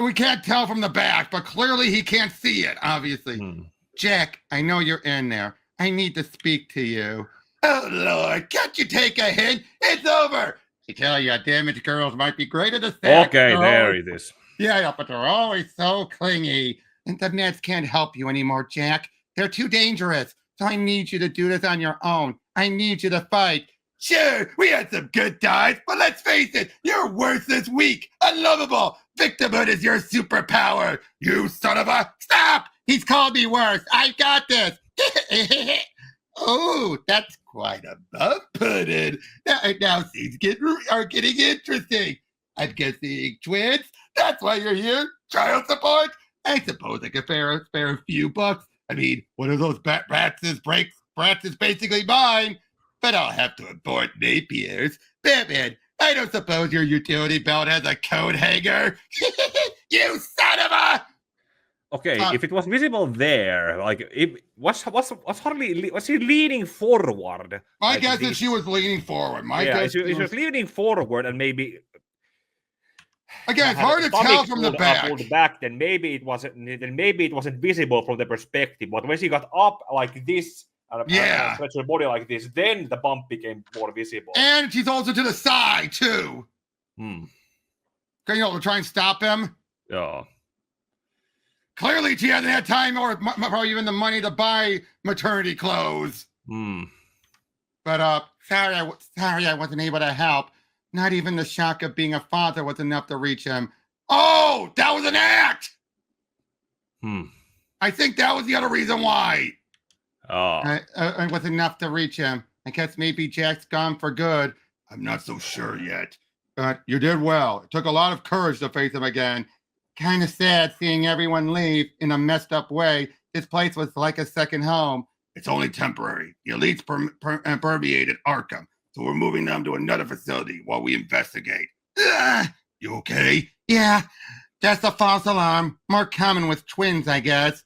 We can't tell from the back, but clearly he can't see it, obviously. Jack, I know you're in there. I need to speak to you. Oh, Lord, can't you take a hint? It's over. I tell you, damaged girls might be great at the sex. Okay, there it is. Yeah, but they're always so clingy. And the meds can't help you anymore, Jack. They're too dangerous. So I need you to do this on your own. I need you to fight. Sure, we had some good times, but let's face it, you're worthless, weak, unlovable. Victimhood is your superpower. You son of a... Stop! He's called me worse. I got this. Oh, that's quite above pudding. Now things are getting interesting. I'm guessing twins. That's why you're here. Child support. I suppose I could spare a few bucks. I mean, one of those brats is basically mine. But I'll have to abort Napier's. Batman, I don't suppose your utility belt has a coat hanger. You son of a... Okay, if it was visible there, like was he leaning forward? My guess is she was leaning forward. She was leaning forward, and maybe again, it's hard to tell from the back. Then maybe it wasn't. Then maybe it wasn't visible from the perspective. But when she got up like this, and stretched her body like this, then the bump became more visible. And she's also to the side too. Okay, to try and stop him. Yeah. Clearly, she hasn't had time or probably even the money to buy maternity clothes. But sorry, I wasn't able to help. Not even the shock of being a father was enough to reach him. Oh, that was an act. I think that was the other reason why. It was enough to reach him. I guess maybe Jack's gone for good. I'm not so sure yet. But you did well. It took a lot of courage to face him again. Kind of sad seeing everyone leave in a messed up way. This place was like a second home. It's only temporary. The elites permeated Arkham, so we're moving them to another facility while we investigate. You okay? Yeah, that's a false alarm. More common with twins, I guess.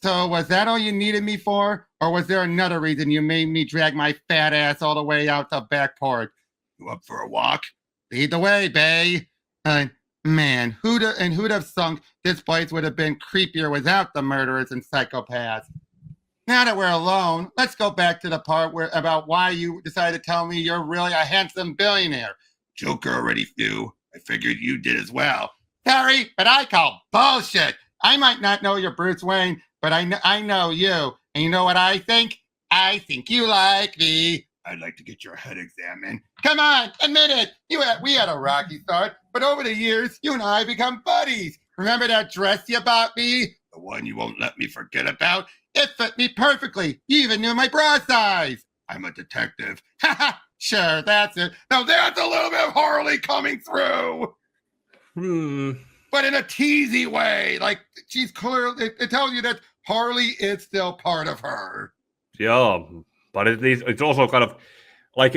So was that all you needed me for? Or was there another reason you made me drag my fat ass all the way out the back porch? You up for a walk? Lead the way, bae. Man, who'd have thunk this place would have been creepier without the murderers and psychopaths? Now that we're alone, let's go back to the part about why you decided to tell me you're really a handsome billionaire. Joker already knew. I figured you did as well. Sorry, but I call bullshit. I might not know you're Bruce Wayne, but I know you. And you know what I think? I think you like me. I'd like to get your head examined. Come on, admit it. We had a rocky start, but over the years, you and I become buddies. Remember that dress you bought me? The one you won't let me forget about? It fit me perfectly. You even knew my bra size. I'm a detective. Sure, that's it. Now that's a little bit of Harley coming through. But in a teasy way. Like, she's clearly, it tells you that Harley is still part of her. Yeah, but it's also kind of like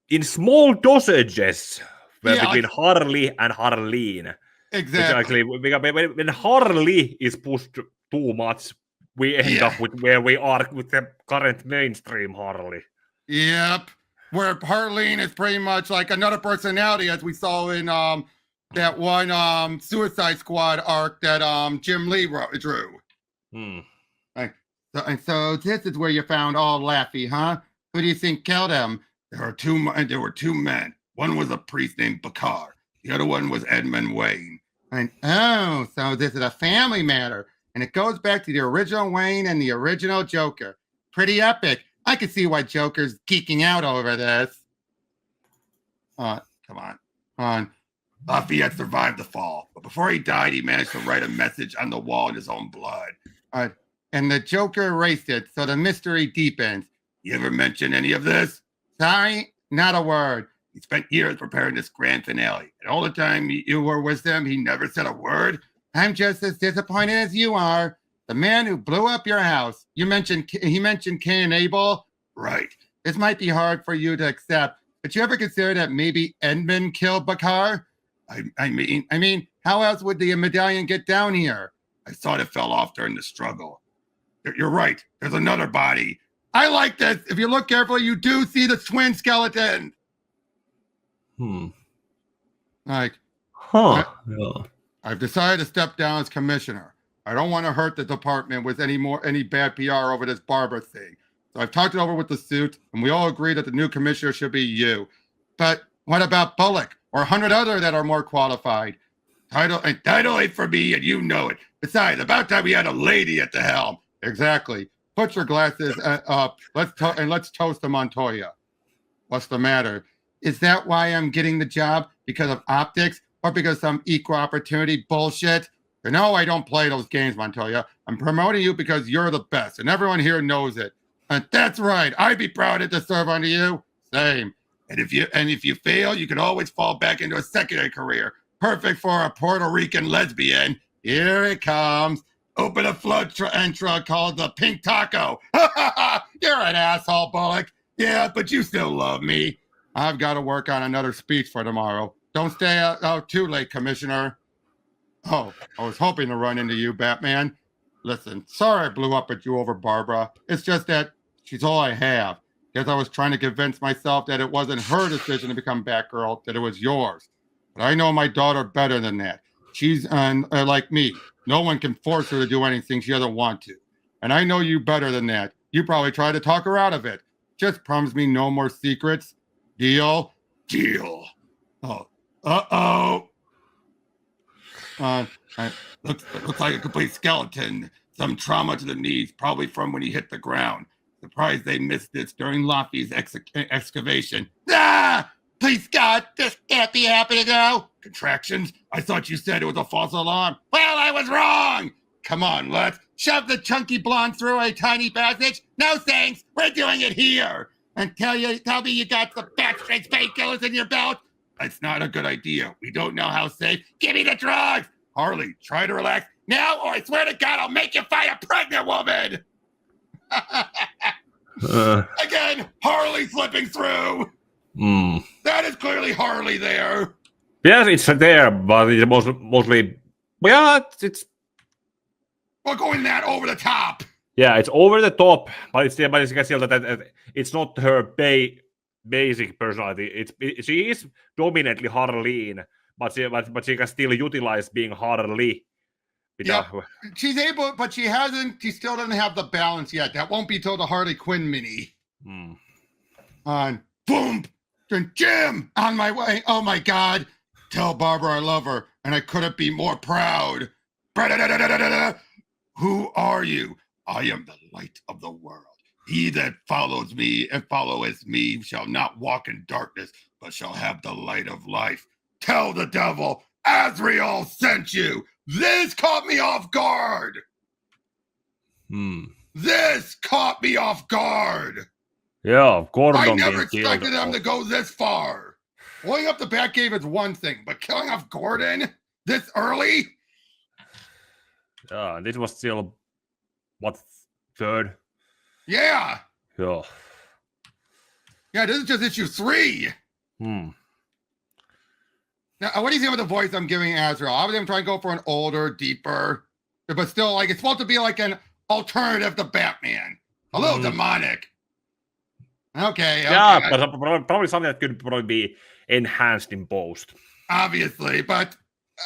in small dosages between Harley and Harleen. Exactly. When Harley is pushed too much, we end up with where we are with the current mainstream Harley. Yep. Where Harleen is pretty much like another personality, as we saw in that one Suicide Squad arc that Jim Lee drew. So this is where you found all Laffy, huh? Who do you think killed him? There were two men. One was a priest named Bakar. The other one was Edmund Wayne. So this is a family matter. And it goes back to the original Wayne and the original Joker. Pretty epic. I can see why Joker's geeking out over this. Come on. Lafayette survived the fall, but before he died, he managed to write a message on the wall in his own blood. And the Joker erased it, so the mystery deepens. You ever mention any of this? Sorry, not a word. He spent years preparing this grand finale, and all the time you were with him, he never said a word. I'm just as disappointed as you are. The man who blew up your house. He mentioned Cain and Abel. Right. This might be hard for you to accept, but you ever consider that maybe Edmund killed Bakar? I mean, how else would the medallion get down here? I thought it fell off during the struggle. You're right. There's another body. I like this. If you look carefully, you do see the twin skeleton. I've decided to step down as commissioner. I don't want to hurt the department with any bad PR over this Barbara thing. So I've talked it over with the suit, and we all agree that the new commissioner should be you. But what about Bullock or 100 other that are more qualified? Title ain't for me, and you know it. Besides, about time we had a lady at the helm. Exactly. Put your glasses up. Let's toast to Montoya. What's the matter? Is that why I'm getting the job? Because of optics or because some equal opportunity bullshit? No, I don't play those games, Montoya. I'm promoting you because you're the best, and everyone here knows it. And that's right. I'd be proud to serve under you. Same. And if you fail, you can always fall back into a secondary career. Perfect for a Puerto Rican lesbian. Here it comes. Open a flood entra called the Pink Taco. You're an asshole, Bullock. Yeah, but you still love me. I've got to work on another speech for tomorrow. Don't stay out too late, Commissioner. Oh, I was hoping to run into you, Batman. Listen, sorry I blew up at you over Barbara. It's just that she's all I have. Guess I was trying to convince myself that it wasn't her decision to become Batgirl, that it was yours. But I know my daughter better than that. She's like me. No one can force her to do anything she doesn't want to. And I know you better than that. You probably tried to talk her out of it. Just promise me no more secrets. Deal? Deal. Oh. Uh-oh. Looks like a complete skeleton. Some trauma to the knees, probably from when he hit the ground. Surprised they missed this during Laffy's excavation. Ah! Please, God, this can't be happening now. Contractions? I thought you said it was a false alarm. Well, I was wrong. Come on, let's shove the chunky blonde through a tiny passage. No thanks. We're doing it here. And tell me you got the backstreet painkillers in your belt. That's not a good idea. We don't know how safe. Give me the drugs. Harley, try to relax now, or I swear to God, I'll make you fight a pregnant woman. Again, Harley slipping through. That is clearly Harley there. Yes, it's there, but it's mostly. Yeah, it's. We're going that over the top. Yeah, it's over the top, but it's you can see that it's not her basic personality. She is dominantly Harleen, but she can still utilize being Harley. Yeah, she's able, but she still doesn't have the balance yet. That won't be till the Harley Quinn mini. On boom, Jim, on my way. Oh my God! Tell Barbara I love her, and I couldn't be more proud. Who are you? I am the light of the world. He that follows me and followeth me shall not walk in darkness, but shall have the light of life. Tell the devil, Azrael sent you. This caught me off guard. This caught me off guard. Yeah, Gordon I never being killed. expected them to go this far. Blowing up the Batcave is one thing, but killing off Gordon this early? Yeah, this was still, what, third? Yeah. Yeah. Yeah, this is just issue 3. Hmm. Now, what do you think with the voice I'm giving Azrael? Obviously, I'm trying to go for an older, deeper, but still, like, it's supposed to be like an alternative to Batman. A little demonic. Okay. Yeah, but probably something that could probably be enhanced in post. Obviously, but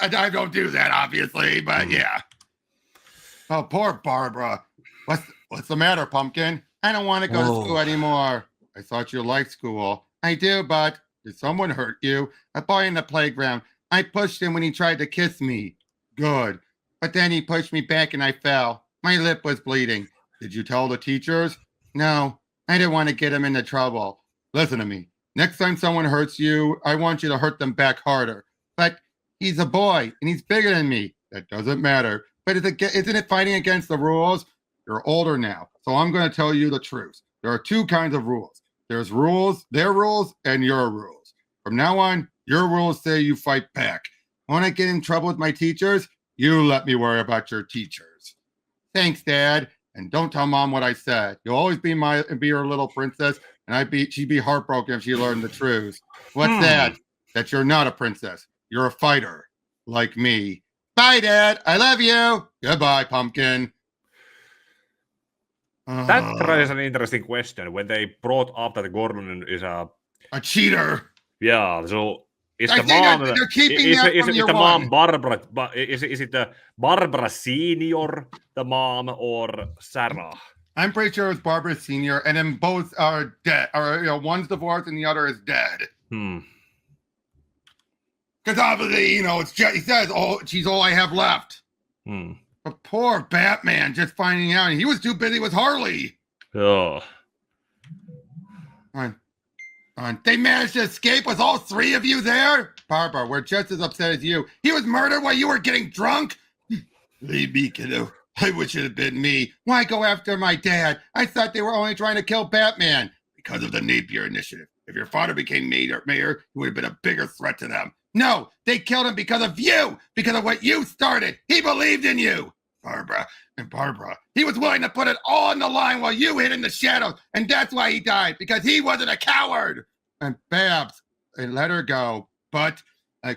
I don't do that, obviously, but yeah. Oh, poor Barbara. What's the matter, Pumpkin? I don't want to go to school anymore. I thought you liked school. I do, but did someone hurt you? A boy in the playground. I pushed him when he tried to kiss me. Good. But then he pushed me back and I fell. My lip was bleeding. Did you tell the teachers? No, I didn't want to get him into trouble. Listen to me. Next time someone hurts you, I want you to hurt them back harder. But he's a boy and he's bigger than me. That doesn't matter. But isn't it fighting against the rules? You're older now, so I'm going to tell you the truth. There are 2 kinds of rules. There's rules, their rules, and your rules. From now on, your rules say you fight back. When I get in trouble with my teachers, you let me worry about your teachers. Thanks, Dad. And don't tell Mom what I said. You'll always be your little princess, and she'd be heartbroken if she learned the truth. What's that? That you're not a princess. You're a fighter, like me. Bye, Dad. I love you. Goodbye, Pumpkin. That raises an interesting question. When they brought up that Gordon is a cheater. Yeah, so is I the mom? They're keeping is the mom Barbara? But is it the Barbara Senior, the mom, or Sarah? I'm pretty sure it's Barbara Senior, and then both are dead. Or one's divorced and the other is dead. Because obviously, it's just, he says, "Oh, she's all I have left." But poor Batman, just finding out he was too busy with Harley. Oh. They managed to escape with all 3 of you there? Barbara, we're just as upset as you. He was murdered while you were getting drunk? Leave me, kiddo. I wish it had been me. Why go after my dad? I thought they were only trying to kill Batman. Because of the Napier Initiative. If your father became mayor, he would have been a bigger threat to them. No, they killed him because of you, because of what you started. He believed in you. Barbara, he was willing to put it all on the line while you hid in the shadows, and that's why he died, because he wasn't a coward. And Babs, they let her go, but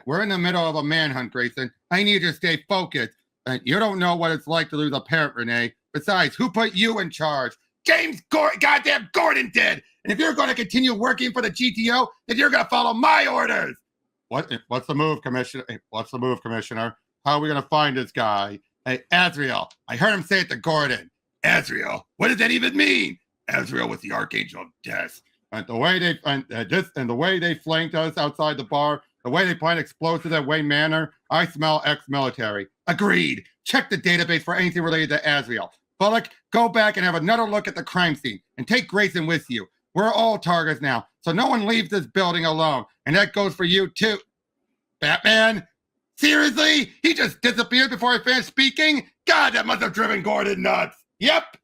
we're in the middle of a manhunt, Grayson. I need you to stay focused. And you don't know what it's like to lose a parent, Renee. Besides, who put you in charge? Goddamn Gordon did. And if you're going to continue working for the GTO, then you're going to follow my orders. What's the move, Commissioner? How are we going to find this guy? Hey, Azrael, I heard him say it to Gordon. Azrael, what does that even mean? Azrael was the Archangel of Death. And the way they flanked us outside the bar, the way they plant explosives at Wayne Manor, I smell ex-military. Agreed. Check the database for anything related to Azrael. Bullock, go back and have another look at the crime scene and take Grayson with you. We're all targets now, so no one leaves this building alone. And that goes for you too. Batman? Seriously? He just disappeared before I finished speaking? God, that must have driven Gordon nuts. Yep.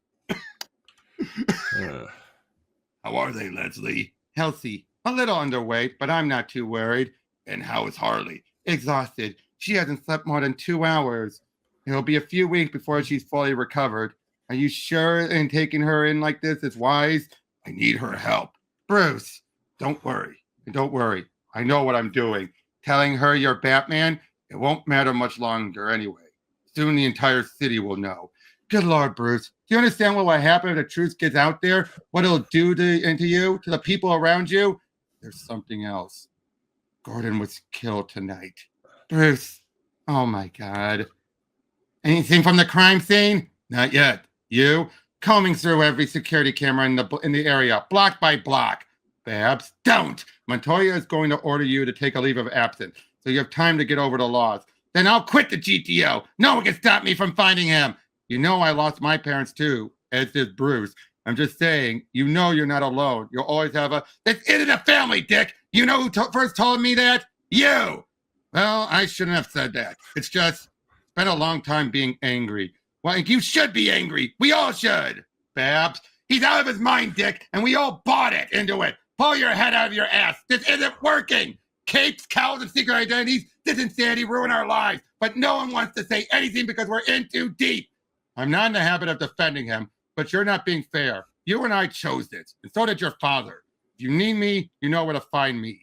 How are they, Leslie? Healthy. A little underweight, but I'm not too worried. And how is Harley? Exhausted. She hasn't slept more than 2 hours. It'll be a few weeks before she's fully recovered. Are you sure in taking her in like this is wise? I need her help. Bruce, don't worry. I know what I'm doing. Telling her you're Batman, it won't matter much longer anyway. Soon the entire city will know. Good Lord, Bruce. Do you understand what will happen if the truth gets out there? What it'll do to you, to the people around you? There's something else. Gordon was killed tonight. Bruce. Oh my God. Anything from the crime scene? Not yet. You? Combing through every security camera in the area, block by block. Babs, don't. Montoya is going to order you to take a leave of absence, so you have time to get over the laws. Then I'll quit the GTO. No one can stop me from finding him. You know I lost my parents too, as did Bruce. I'm just saying, you know you're not alone. You'll always have that's it in a family, Dick. You know who first told me that? You. Well, I shouldn't have said that. It's been a long time being angry. Well, you should be angry. We all should. Babs, He's out of his mind, Dick, and we all bought it into it. Pull your head out of your ass. This isn't working. Capes, cowls, and secret identities. This insanity ruin our lives, but no one wants to say anything because we're in too deep. I'm not in the habit of defending him, but you're not being fair. You and I chose this, and so did your father. If you need me, you know where to find me.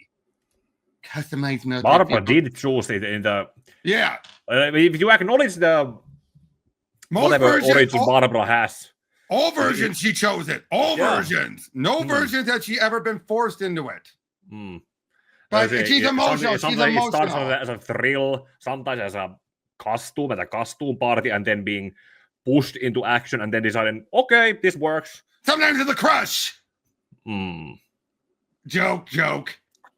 Customized military. Barbara did choose it in the... Yeah. If you acknowledge the... whatever origin Barbara has. All versions she chose it. All versions. No versions that she ever been forced into it. But she's emotional. Sometimes it starts as a thrill, sometimes as a costume, party, and then being pushed into action and then deciding, okay, this works. Sometimes it's a crush. Joke.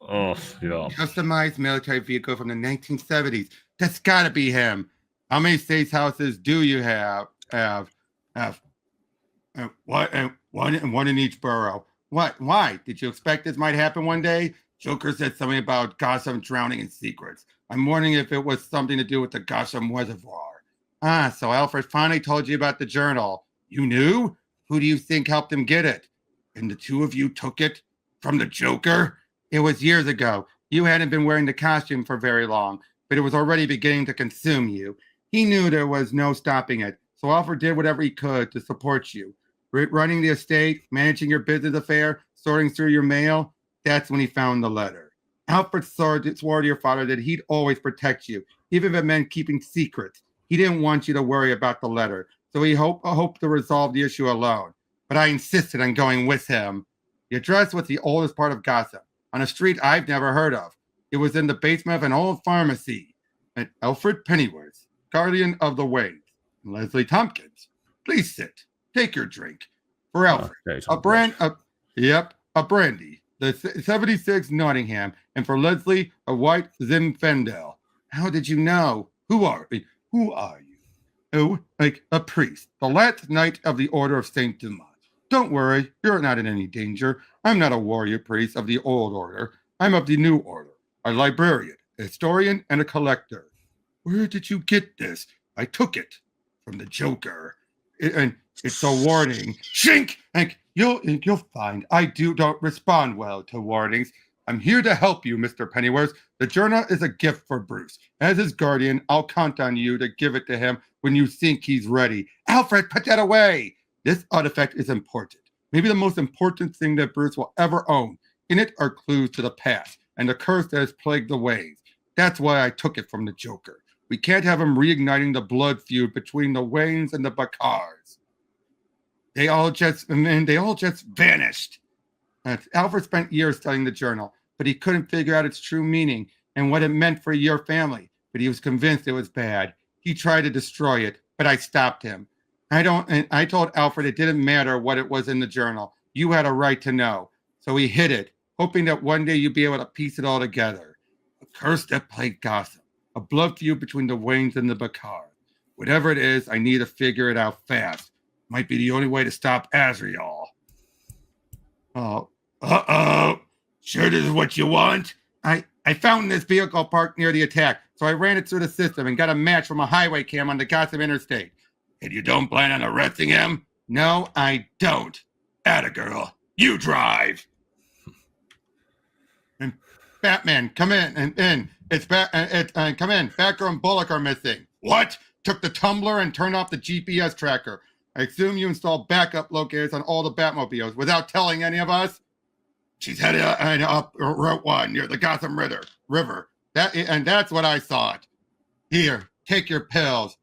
Oh, yeah. Customized military vehicle from the 1970s. That's gotta be him. How many states houses do you have? One in each borough. What? Why? Did you expect this might happen one day? Joker said something about Gotham drowning in secrets. I'm wondering if it was something to do with the Gotham Reservoir. So Alfred finally told you about the journal. You knew? Who do you think helped him get it? And the two of you took it from the Joker? It was years ago. You hadn't been wearing the costume for very long, but it was already beginning to consume you. He knew there was no stopping it, so Alfred did whatever he could to support you. Running the estate, managing your business affair, sorting through your mail, that's when he found the letter. Alfred swore to your father that he'd always protect you, even if it meant keeping secrets. He didn't want you to worry about the letter, so he hoped to resolve the issue alone. But I insisted on going with him. The address was the oldest part of Gotham, on a street I've never heard of. It was in the basement of an old pharmacy. And Alfred Pennyworth, guardian of the Waynes, and Leslie Tompkins. Please sit. Take your drink. For Alfred, a brandy, the 76 Nottingham, and for Leslie, a white Zinfandel. How did you know? Who are you? Oh, like a priest, the last knight of the Order of St. Dumas. Don't worry, you're not in any danger. I'm not a warrior priest of the old order. I'm of the new order, a librarian, a historian, and a collector. Where did you get this? I took it from the Joker. And it's a warning. Shink! You'll find I don't respond well to warnings. I'm here to help you, Mr. Pennyworth. The journal is a gift for Bruce. As his guardian, I'll count on you to give it to him when you think he's ready. Alfred, put that away! This artifact is important. Maybe the most important thing that Bruce will ever own. In it are clues to the past and the curse that has plagued the Waynes. That's why I took it from the Joker. We can't have him reigniting the blood feud between the Waynes and the Bacars. They all just vanished. Alfred spent years studying the journal, but he couldn't figure out its true meaning and what it meant for your family. But he was convinced it was bad. He tried to destroy it, but I stopped him. I told Alfred it didn't matter what it was in the journal. You had a right to know. So he hid it, hoping that one day you'd be able to piece it all together. A curse that plagued Gotham. A blood feud between the Waynes and the Bacars. Whatever it is, I need to figure it out fast. Might be the only way to stop Azrael. Oh, sure this is what you want? I found this vehicle parked near the attack, so I ran it through the system and got a match from a highway cam on the Gotham Interstate. And you don't plan on arresting him? No, I don't. Atta girl, you drive. And Batman, come in and in. Come in. Batgirl and Bullock are missing. What? Took the tumbler and turned off the GPS tracker. I assume you installed backup locators on all the Batmobiles without telling any of us. She's headed up Route 1 near the Gotham River. That's what I thought. Here, take your pills.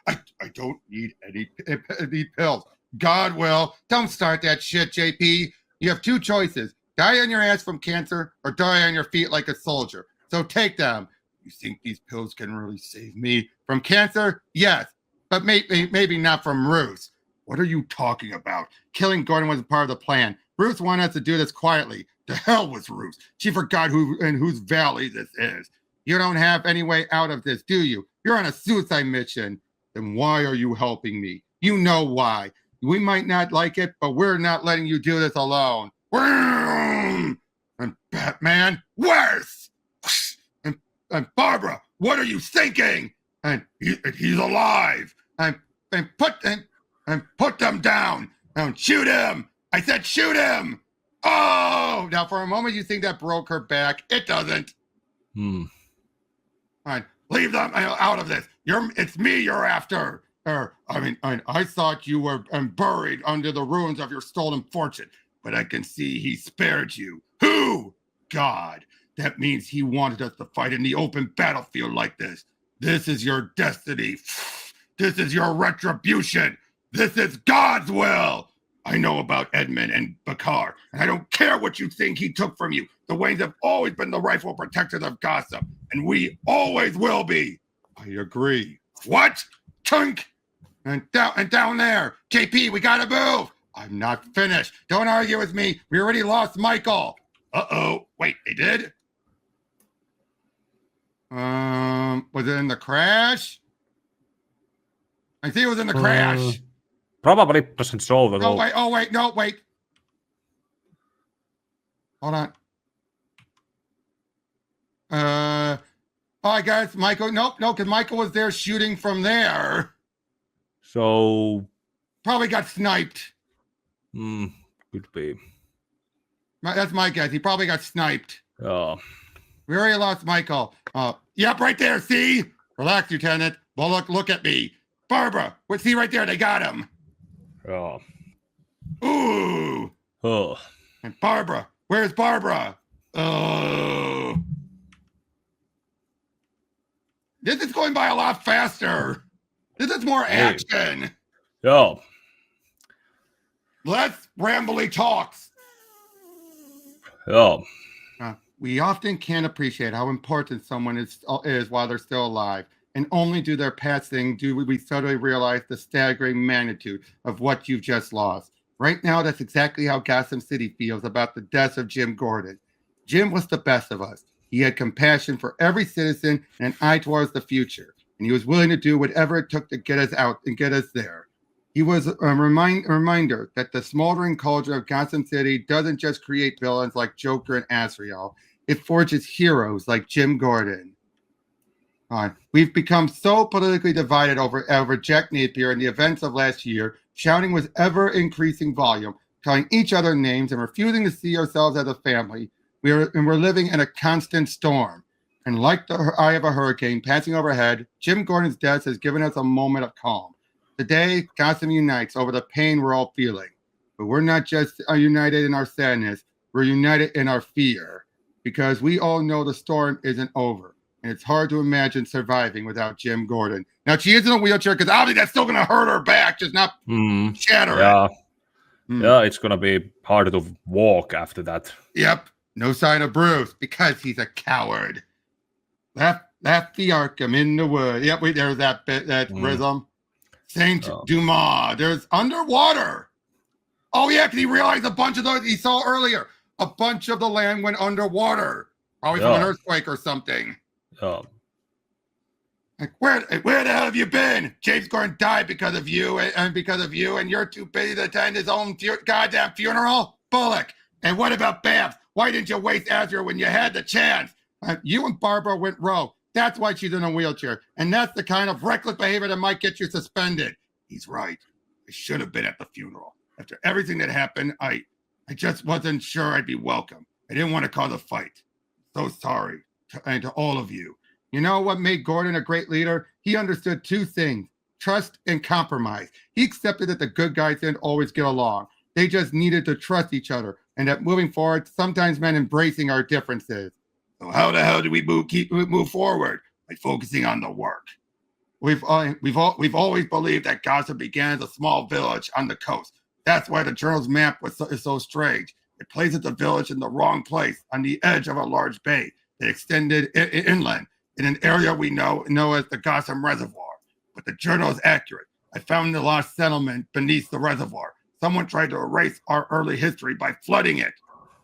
I don't need any pills. God will. Don't start that shit, JP. You have two choices. Die on your ass from cancer or die on your feet like a soldier. So take them. You think these pills can really save me from cancer? Yes, but maybe not from Bruce. What are you talking about? Killing Gordon was a part of the plan. Bruce wanted us to do this quietly. To hell with Bruce. She forgot whose valley this is. You don't have any way out of this, do you? You're on a suicide mission. Then why are you helping me? You know why. We might not like it, but we're not letting you do this alone. And Batman, worse. And Barbara, what are you thinking? And he's alive. And put them down. And shoot him. I said shoot him! Oh! Now, for a moment, you think that broke her back. It doesn't. Hmm. All right, leave them out of this. It's me you're after. I thought you were buried under the ruins of your stolen fortune, but I can see he spared you. Who? God. That means he wanted us to fight in the open battlefield like this. This is your destiny. This is your retribution. This is God's will. I know about Edmund and Bakar, and I don't care what you think he took from you. The Waynes have always been the rightful protectors of Gotham, and we always will be. I agree. What? Chunk! And down there. JP, we gotta move. I'm not finished. Don't argue with me. We already lost Michael. Uh-oh. Wait, they did? Was it in the crash? I think it was in the crash. Probably doesn't show that. Wait. Hold on. I guess Michael. No, because Michael was there shooting from there. So probably got sniped. Could be. That's my guess. He probably got sniped. Oh. We already lost Michael. Yep, right there. See? Relax, Lieutenant. Well, look at me. Barbara. See right there. They got him. Oh. Ooh. Oh. And Barbara. Where's Barbara? Oh. This is going by a lot faster. This is more action. Yo. Less rambly talks. Yo. We often can't appreciate how important someone is while they're still alive. And only do their passing do we suddenly realize the staggering magnitude of what you've just lost. Right now, that's exactly how Gotham City feels about the death of Jim Gordon. Jim was the best of us. He had compassion for every citizen and an eye towards the future. And he was willing to do whatever it took to get us out and get us there. He was a reminder that the smoldering culture of Gotham City doesn't just create villains like Joker and Azrael. It forges heroes like Jim Gordon. We've become so politically divided over Jack Napier and the events of last year, shouting with ever-increasing volume, calling each other names and refusing to see ourselves as a family. We're living in a constant storm. And like the eye of a hurricane passing overhead, Jim Gordon's death has given us a moment of calm. Today, Gotham unites over the pain we're all feeling. But we're not just united in our sadness, we're united in our fear. Because we all know the storm isn't over. And it's hard to imagine surviving without Jim Gordon. Now, she is in a wheelchair because obviously that's still going to hurt her back, just not shatter it. Yeah, it's going to be harder to walk after that. Yep. No sign of Bruce because he's a coward. Left the Arkham in the wood. Yep, there's that bit, that rhythm. Saint Dumas. There's underwater. Oh, yeah, because he realized a bunch of those he saw earlier. A bunch of the land went underwater. Probably from an earthquake or something. Like, where the hell have you been? James Gordon died because of you, and you're too busy to attend his own goddamn funeral? Bullock. And what about Babs? Why didn't you waste Azrael when you had the chance? You and Barbara went rogue. That's why she's in a wheelchair. And that's the kind of reckless behavior that might get you suspended. He's right. I should have been at the funeral. After everything that happened, I just wasn't sure I'd be welcome. I didn't want to cause a fight. So sorry to all of you. You know what made Gordon a great leader? He understood two things, trust and compromise. He accepted that the good guys didn't always get along. They just needed to trust each other, and that moving forward sometimes meant embracing our differences. So how the hell do we move forward? By focusing on the work. We've always believed that Gotham began as a small village on the coast. That's why the journal's map is so strange. It places the village in the wrong place, on the edge of a large bay that extended inland in an area we know as the Gotham Reservoir. But the journal is accurate. I found the lost settlement beneath the reservoir. Someone tried to erase our early history by flooding it.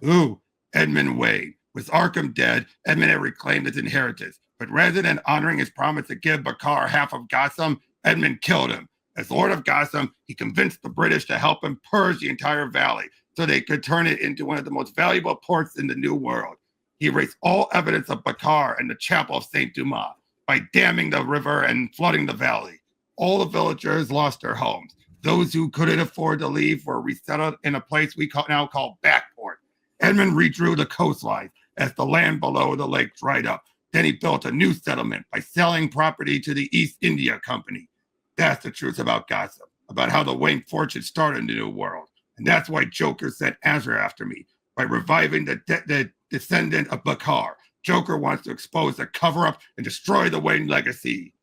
Ooh, Edmund Wade. With Arkham dead, Edmund had reclaimed his inheritance. But rather than honoring his promise to give Bakar half of Gotham, Edmund killed him. As Lord of Gotham, he convinced the British to help him purge the entire valley so they could turn it into one of the most valuable ports in the New World. He erased all evidence of Bakar and the chapel of Saint Dumas by damming the river and flooding the valley. All the villagers lost their homes. Those who couldn't afford to leave were resettled in a place we now call Backport. Edmund redrew the coastline as the land below the lake dried up. Then he built a new settlement by selling property to the East India Company. That's the truth about Gotham, about how the Wayne fortune started in the New World. And that's why Joker sent Azrael after me, by reviving the descendant of Bakar. Joker wants to expose the cover-up and destroy the Wayne legacy.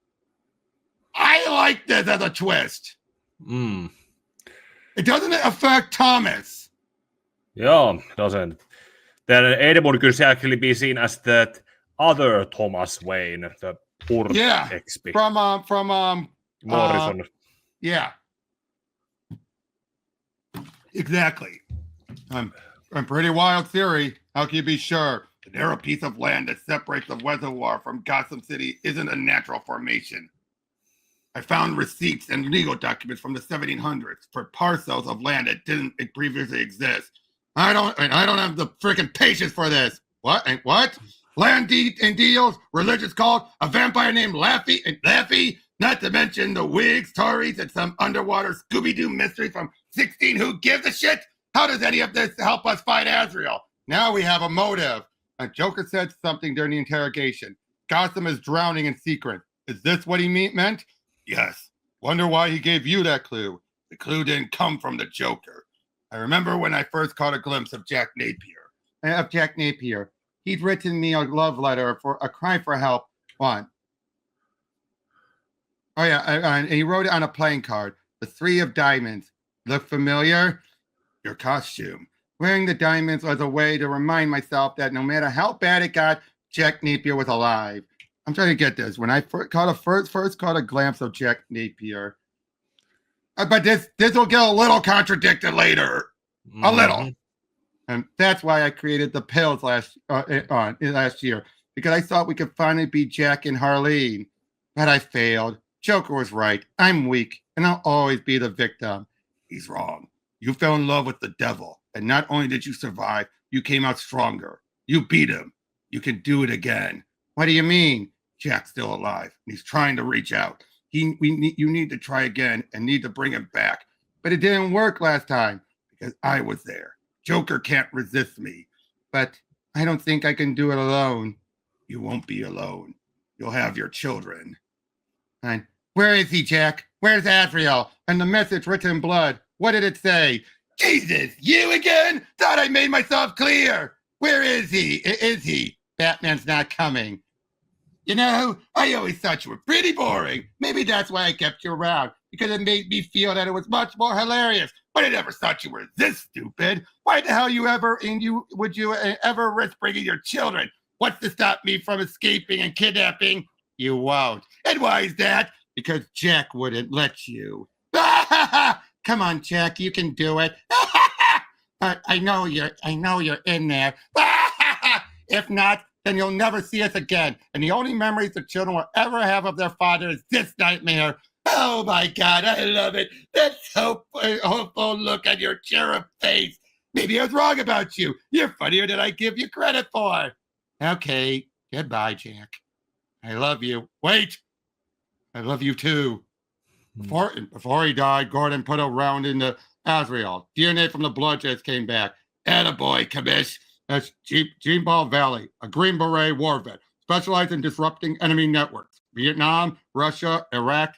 I like this as a twist. It doesn't affect Thomas. Yeah, doesn't. Then Edmund could actually be seen as the other Thomas Wayne, the poor XP. From Morrison. Yeah. Exactly. I'm pretty wild theory. How can you be sure? The narrow piece of land that separates the reservoir from Gotham City isn't a natural formation. I found receipts and legal documents from the 1700s for parcels of land that didn't previously exist. I don't have the freaking patience for this. What? Land deals, religious cult, a vampire named Laffy, not to mention the Whigs, Tories, and some underwater Scooby-Doo mystery from 16. Who gives a shit? How does any of this help us fight Azrael? Now we have a motive. Joker said something during the interrogation. Gotham is drowning in secret. Is this what he meant? Yes. Wonder why he gave you that clue. The clue didn't come from the Joker. I remember when I first caught a glimpse of Jack Napier. He'd written me a love letter for a cry for help. What? Oh, yeah. And he wrote it on a playing card. The 3 of diamonds. Look familiar? Your costume. Wearing the diamonds was a way to remind myself that no matter how bad it got, Jack Napier was alive. I'm trying to get this. When I first caught a glimpse of Jack Napier, but this will get a little contradicted later, a little, and that's why I created the pills last year, because I thought we could finally be Jack and Harleen, but I failed. Joker was right. I'm weak, and I'll always be the victim. He's wrong. You fell in love with the devil, and not only did you survive, you came out stronger. You beat him. You can do it again. What do you mean? Jack's still alive, and he's trying to reach out. You need to try again and need to bring him back. But it didn't work last time because I was there. Joker can't resist me. But I don't think I can do it alone. You won't be alone. You'll have your children. And where is he, Jack? Where's Azrael? And the message written in blood. What did it say? Jesus, you again? Thought I made myself clear. Where is he? Is he? Batman's not coming. You know, I always thought you were pretty boring. Maybe that's why I kept you around, because it made me feel that it was much more hilarious. But I never thought you were this stupid. Why the hell would you ever risk bringing your children? What's to stop me from escaping and kidnapping? You won't. And why is that? Because Jack wouldn't let you. Come on, Jack, you can do it. I know you're in there. If not, then you'll never see us again. And the only memories the children will ever have of their father is this nightmare. Oh my God, I love it. That hopeful look on your cherub face. Maybe I was wrong about you. You're funnier than I give you credit for. Okay, goodbye, Jack. I love you. Wait, I love you too. Before he died, Gordon put a round into Azrael. DNA from the blood just came back. Attaboy, Kamish. That's Gene Ball Valley, a Green Beret war vet, specialized in disrupting enemy networks. Vietnam, Russia, Iraq,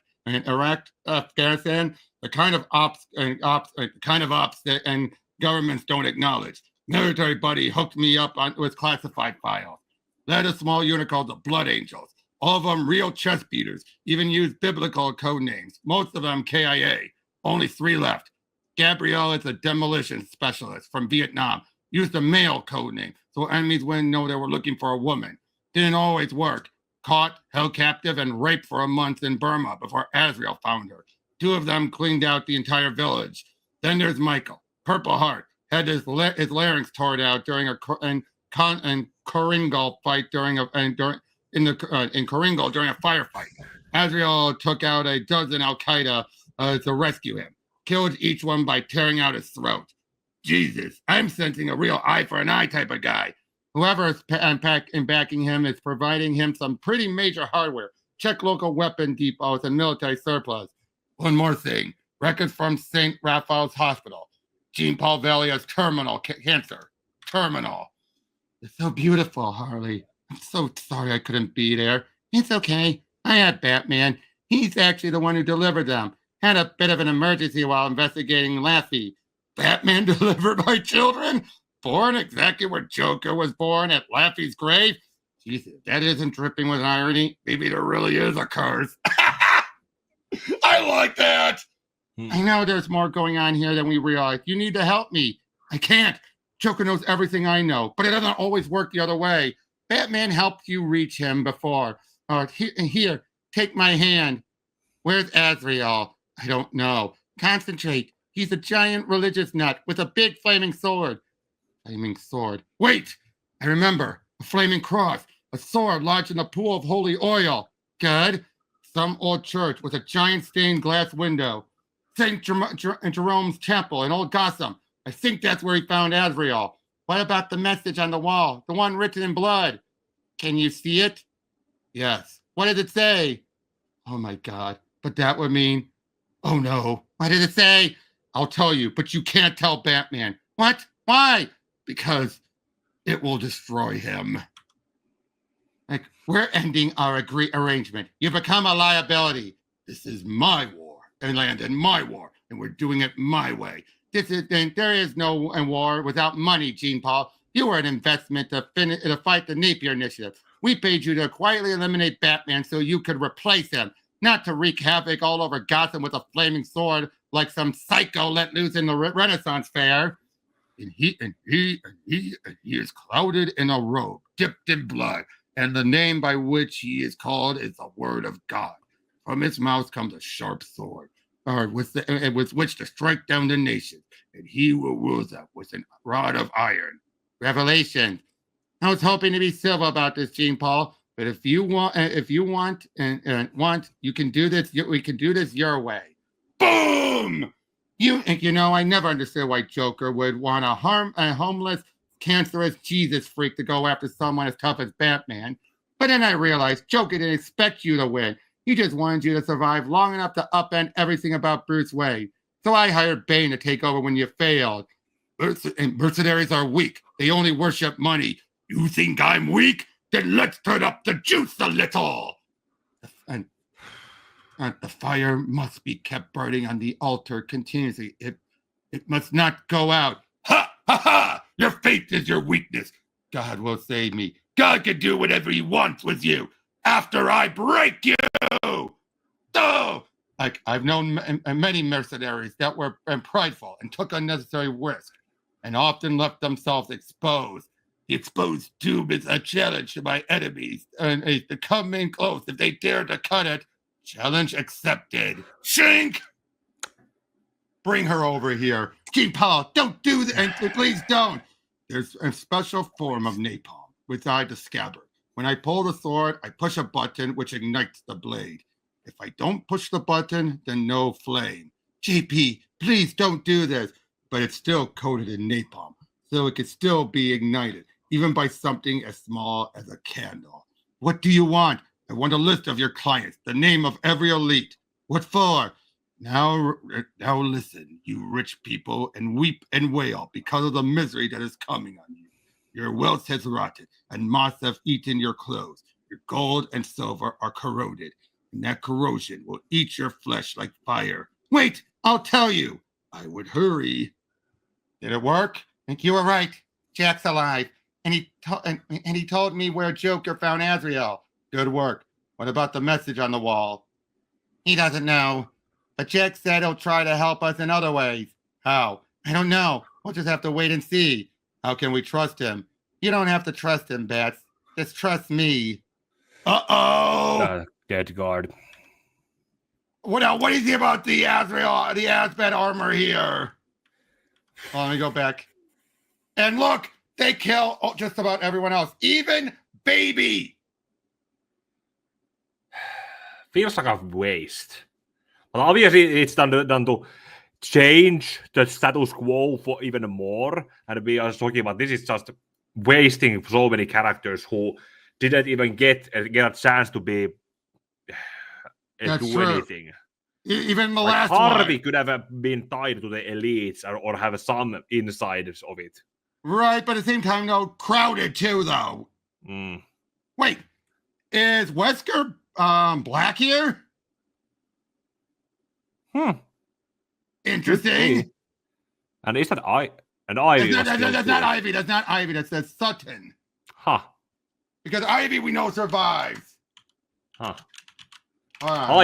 Afghanistan, the kind of ops that governments don't acknowledge. Military buddy hooked me up with classified files. Led a small unit called the Blood Angels. All of them real chest beaters, even used biblical code names. Most of them KIA. Only 3 left. Gabrielle is a demolition specialist from Vietnam. Used a male code name, so enemies wouldn't know they were looking for a woman. Didn't always work. Caught, held captive, and raped for a month in Burma before Azrael found her. 2 of them cleaned out the entire village. Then there's Michael, Purple Heart, had his larynx torn out during a Coringal fight in Coringal during a firefight. Azrael took out a dozen Al-Qaeda to rescue him. Killed each one by tearing out his throat. Jesus, I'm sensing a real eye for an eye type of guy. Whoever is backing him is providing him some pretty major hardware. Check local weapon depots and military surplus. One more thing. Records from St. Raphael's Hospital. Jean Paul Valley has terminal cancer. Terminal. It's so beautiful, Harley. I'm so sorry I couldn't be there. It's okay. I had Batman. He's actually the one who delivered them. Had a bit of an emergency while investigating Lassie. Batman delivered my children? Born exactly where Joker was born, at Laffy's grave? Jesus, that isn't dripping with irony. Maybe there really is a curse. I like that. I know there's more going on here than we realize. You need to help me. I can't. Joker knows everything I know, but it doesn't always work the other way. Batman helped you reach him before. Here, take my hand. Where's Azrael? I don't know. Concentrate. He's a giant religious nut with a big flaming sword. Flaming sword. Wait! I remember. A flaming cross. A sword lodged in a pool of holy oil. Good. Some old church with a giant stained glass window. St. Jerome's Temple in Old Gotham. I think that's where he found Azrael. What about the message on the wall? The one written in blood? Can you see it? Yes. What did it say? Oh my God. But that would mean... Oh no. What did it say? I'll tell you, but you can't tell Batman. What? Why? Because it will destroy him. Like, we're ending our arrangement. You've become a liability. This is my war. And land in my war. And we're doing it my way. There is no war without money, Jean Paul. You were an investment to fight the Napier Initiative. We paid you to quietly eliminate Batman so you could replace him, not to wreak havoc all over Gotham with a flaming sword like some psycho let loose in the Renaissance fair. And he is clouded in a robe, dipped in blood, and the name by which he is called is the word of God. From his mouth comes a sharp sword, with which to strike down the nations, and he will rule them with a rod of iron. Revelation. I was hoping to be civil about this, Jean Paul, but if you want, you can do this. We can do this your way. Boom! I never understood why Joker would want a homeless, cancerous Jesus freak to go after someone as tough as Batman. But then I realized Joker didn't expect you to win. He just wanted you to survive long enough to upend everything about Bruce Wayne. So I hired Bane to take over when you failed. Mercenaries are weak. They only worship money. You think I'm weak? Then let's turn up the juice a little. And the fire must be kept burning on the altar continuously. It must not go out. Ha! Ha! Ha! Your faith is your weakness. God will save me. God can do whatever he wants with you after I break you. Oh! I've known many mercenaries that were prideful and took unnecessary risk and often left themselves exposed. The exposed tube is a challenge to my enemies, and to come in close if they dare to cut it. Challenge accepted. Shink! Bring her over here. Jean Paul, don't do that. Please don't. There's a special form of napalm beside the scabbard. When I pull the sword, I push a button which ignites the blade. If I don't push the button, then no flame. JP, please don't do this. But it's still coated in napalm, so it could still be ignited, even by something as small as a candle. What do you want? I want a list of your clients, the name of every elite. What for? Now listen, you rich people, and weep and wail because of the misery that is coming on you. Your wealth has rotted, and moths have eaten your clothes. Your gold and silver are corroded, and that corrosion will eat your flesh like fire. Wait, I'll tell you. I would hurry. Did it work? I think you were right. Jack's alive, and he told me where Joker found Azrael. Good work. What about the message on the wall? He doesn't know, but Jack said he'll try to help us in other ways. How? I don't know. We'll just have to wait and see. How can we trust him? You don't have to trust him, Bats. Just trust me. Uh-oh! Dead guard. What is he about the Azrael, the Azbed armor here? Well, let me go back. And look, they kill just about everyone else, even Baby. Feels like a waste. But obviously, it's done to change the status quo for even more. And we are talking about this is just wasting so many characters who didn't even get a chance to be do anything. Even in the like last Harvey one. could have been tied to the elites or have some insides of it. Right, but at the same time, though, crowded too, though. Wait, is Wesker black here? Interesting. And is that Ivy? That's not Ivy. That's not Ivy. That's Sutton. Huh. Because Ivy we know survives. Huh.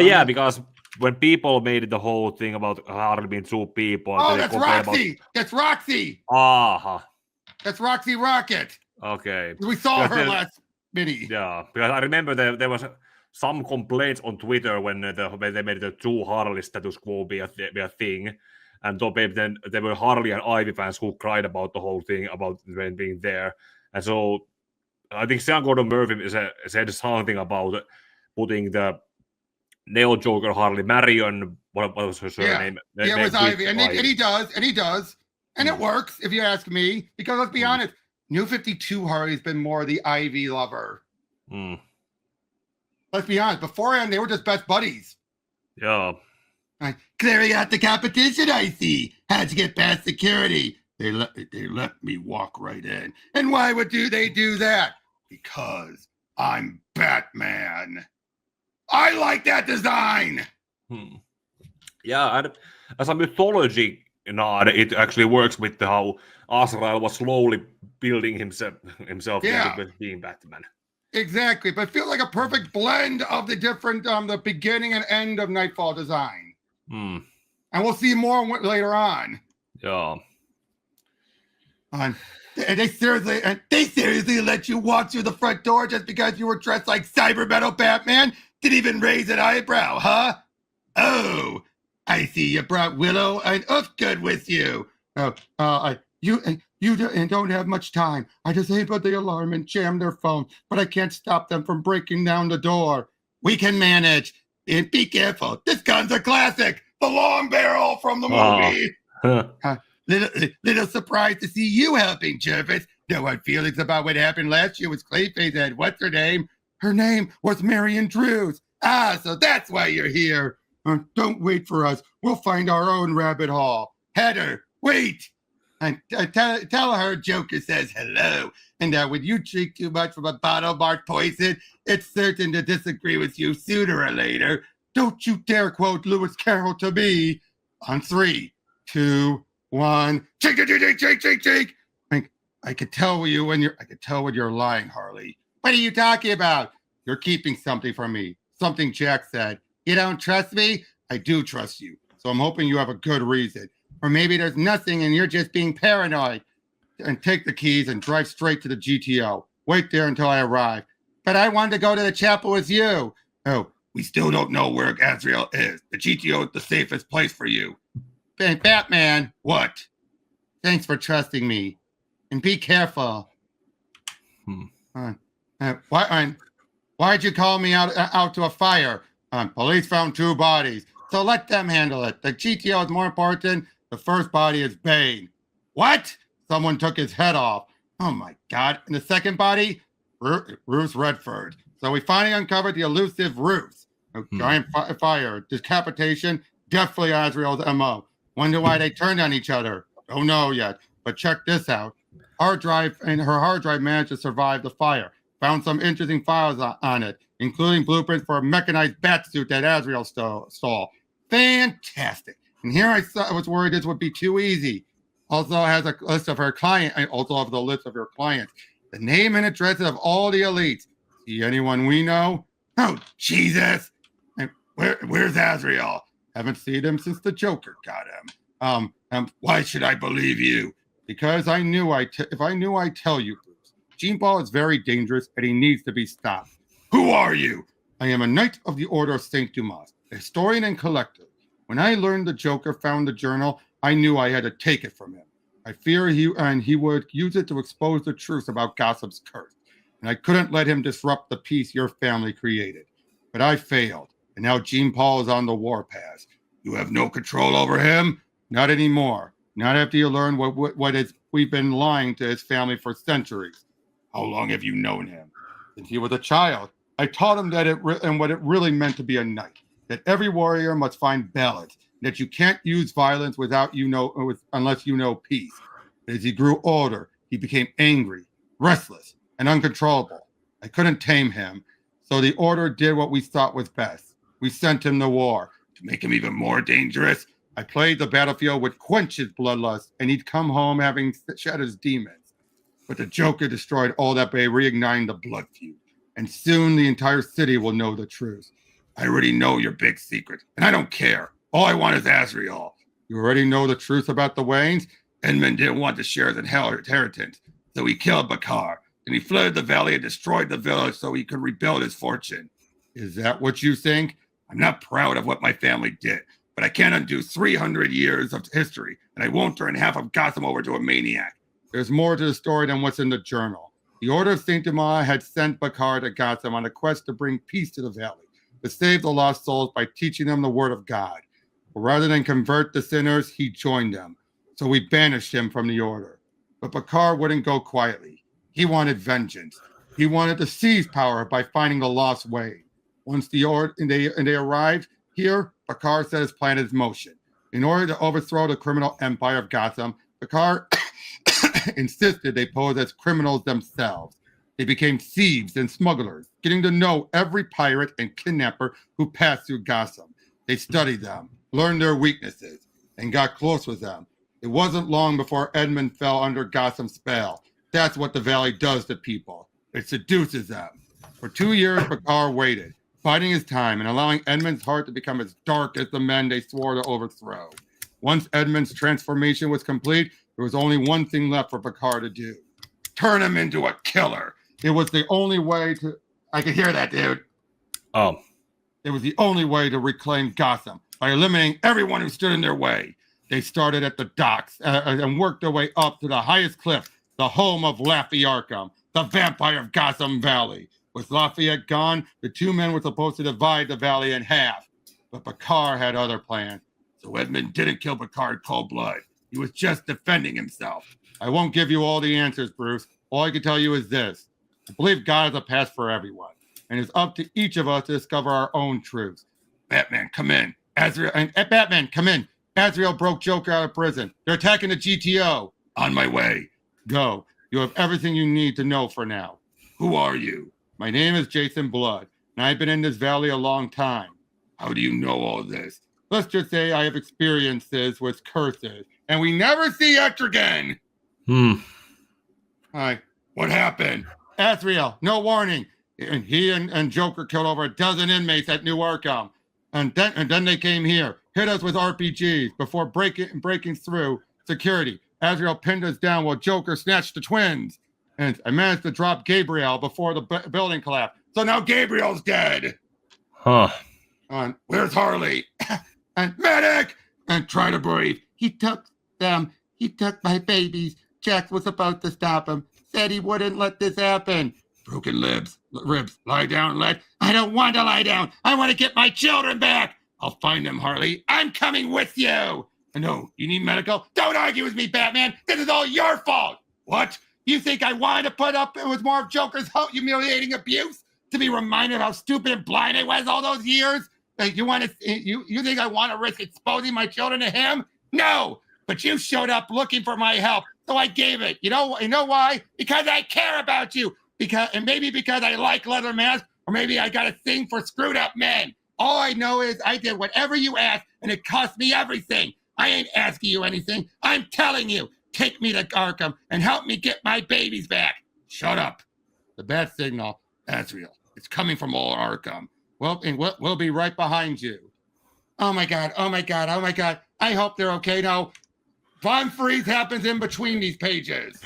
Yeah, because when people made the whole thing about Harley being two people. Oh, that's Roxy. That's Roxy. That's Roxy Rocket. Okay. We saw her last mini. Yeah, because I remember there was some complaints on Twitter when they made the two Harley status quo be a thing. And then there were Harley and Ivy fans who cried about the whole thing about them being there. And so I think Sean Gordon Murphy said something about putting the Neo Joker Harley Marion. What was her surname? Yeah, it was Ivy. And he does. And it works, if you ask me. Because let's be honest, New 52 Harley's been more the Ivy lover. Let's be honest. Beforehand, they were just best buddies. Yeah. Clearing out the competition, I see. Had to get past security. They let me walk right in. And why would they do that? Because I'm Batman. I like that design. Yeah, and as a mythology nod, it actually works with how Azrael was slowly building himself into being Batman. Exactly, but it feels like a perfect blend of the different, the beginning and end of Nightfall design. And we'll see more later on. Yeah. And they seriously let you walk through the front door just because you were dressed like Cyber Metal Batman? Didn't even raise an eyebrow, huh? Oh, I see you brought Willow and Ufgood with you. You don't have much time. I disabled the alarm and jammed their phone, but I can't stop them from breaking down the door. We can manage. And be careful. This gun's a classic. The long barrel from the movie. Little surprised to see you helping, Jervis. No hard feelings about what happened last year with Clayface and what's her name? Her name was Marion Drews. So that's why you're here. Don't wait for us. We'll find our own rabbit hole. Heather, wait. And tell her Joker says hello. And when you drink too much from a bottle marked poison, it's certain to disagree with you sooner or later. Don't you dare quote Lewis Carroll to me. On 3, 2, 1. Chink. I could tell when you're lying, Harley. What are you talking about? You're keeping something from me. Something Jack said. You don't trust me? I do trust you. So I'm hoping you have a good reason. Or maybe there's nothing and you're just being paranoid. And take the keys and drive straight to the GTO. Wait there until I arrive. But I wanted to go to the chapel with you. Oh, we still don't know where Azrael is. The GTO is the safest place for you. Batman, what? Thanks for trusting me. And be careful. Why'd you call me out to a fire? Police found 2 bodies. So let them handle it. The GTO is more important. The first body is Bane. What? Someone took his head off. Oh my God. And the second body? Bruce Redford. So we finally uncovered the elusive Bruce. A giant fire, decapitation, definitely Azrael's MO. Wonder why they turned on each other. Don't know yet. But check this out. Her hard drive managed to survive the fire. Found some interesting files on it, including blueprints for a mechanized bat suit that Azrael stole. Fantastic. And here I was worried this would be too easy. Also has a list of her clients. I also have the list of her clients. The name and addresses of all the elites. See anyone we know? Oh, Jesus. Where's Azrael? Haven't seen him since the Joker got him. Why should I believe you? Because if I knew I'd tell you. Gene Ball is very dangerous and he needs to be stopped. Who are you? I am a Knight of the Order of St. Dumas, a historian and collector. When I learned the Joker found the journal, I knew I had to take it from him. I fear he would use it to expose the truth about Gotham's curse. And I couldn't let him disrupt the peace your family created. But I failed, and now Gene Paul is on the warpath. You have no control over him? Not anymore. Not after you learn we've been lying to his family for centuries. How long have you known him? Since he was a child. I taught him what it really meant to be a knight. that every warrior must find balance, that you can't use violence unless you know peace. As he grew older, he became angry, restless, and uncontrollable. I couldn't tame him, so the order did what we thought was best. We sent him to war. To make him even more dangerous, I played the battlefield would quench his bloodlust, and he'd come home having shed his demons. But the Joker destroyed all that by reigniting the blood feud, and soon the entire city will know the truth. I already know your big secret, and I don't care. All I want is Azrael. You already know the truth about the Waynes? Edmund didn't want to share his inheritance, so he killed Bakar. Then he flooded the valley and destroyed the village so he could rebuild his fortune. Is that what you think? I'm not proud of what my family did, but I can't undo 300 years of history, and I won't turn half of Gotham over to a maniac. There's more to the story than what's in the journal. The Order of St. Dumas had sent Bakar to Gotham on a quest to bring peace to the valley, to save the lost souls by teaching them the word of God. But rather than convert the sinners, he joined them. So we banished him from the order. But Bakar wouldn't go quietly. He wanted vengeance. He wanted to seize power by finding the lost way. Once they arrived here, Bakar set his plan in motion. In order to overthrow the criminal empire of Gotham, Bakar insisted they pose as criminals themselves. They became thieves and smugglers, getting to know every pirate and kidnapper who passed through Gotham. They studied them, learned their weaknesses, and got close with them. It wasn't long before Edmund fell under Gotham's spell. That's what the Valley does to people. It seduces them. For 2 years, Bakar waited, biding his time and allowing Edmund's heart to become as dark as the men they swore to overthrow. Once Edmund's transformation was complete, there was only one thing left for Bakar to do. Turn him into a killer. It was the only way to... I could hear that, dude. Oh. It was the only way to reclaim Gotham, by eliminating everyone who stood in their way. They started at the docks and worked their way up to the highest cliff, the home of Lafayette Arkham, the vampire of Gotham Valley. With Lafayette gone, the two men were supposed to divide the valley in half. But Bakar had other plans. So Edmund didn't kill Bakar in cold blood. He was just defending himself. I won't give you all the answers, Bruce. All I can tell you is this. I believe God has a path for everyone, and it's up to each of us to discover our own truths. Batman, come in. Batman, come in. Azrael broke Joker out of prison. They're attacking the GTO. On my way. Go. You have everything you need to know for now. Who are you? My name is Jason Blood, and I've been in this valley a long time. How do you know all this? Let's just say I have experiences with curses, and we never see X again. Hi. What happened? Azrael, no warning. And he and Joker killed over a dozen inmates at New Arkham. And then they came here, hit us with RPGs before breaking through security. Azrael pinned us down while Joker snatched the twins. And I managed to drop Gabriel before the building collapsed. So now Gabriel's dead. Huh. And where's Harley? And medic! And try to breathe. He took them. He took my babies. Jack was about to stop him. Said he wouldn't let this happen. Broken ribs. Lie down, lad. I don't want to lie down. I want to get my children back. I'll find them, Harley. I'm coming with you. No, you need medical? Don't argue with me, Batman. This is all your fault. What? You think I wanted to put up with more of Joker's humiliating abuse? To be reminded of how stupid and blind I was all those years? You think I want to risk exposing my children to him? No. But you showed up looking for my help, so I gave it. You know why? Because I care about you. Because I like leather masks, or maybe I got a thing for screwed up men. All I know is I did whatever you asked, and it cost me everything. I ain't asking you anything. I'm telling you, take me to Arkham and help me get my babies back. Shut up. The bat signal, Azrael. It's coming from all Arkham. Well, and we'll be right behind you. Oh my God. I hope they're okay now. Von Freeze happens in between these pages.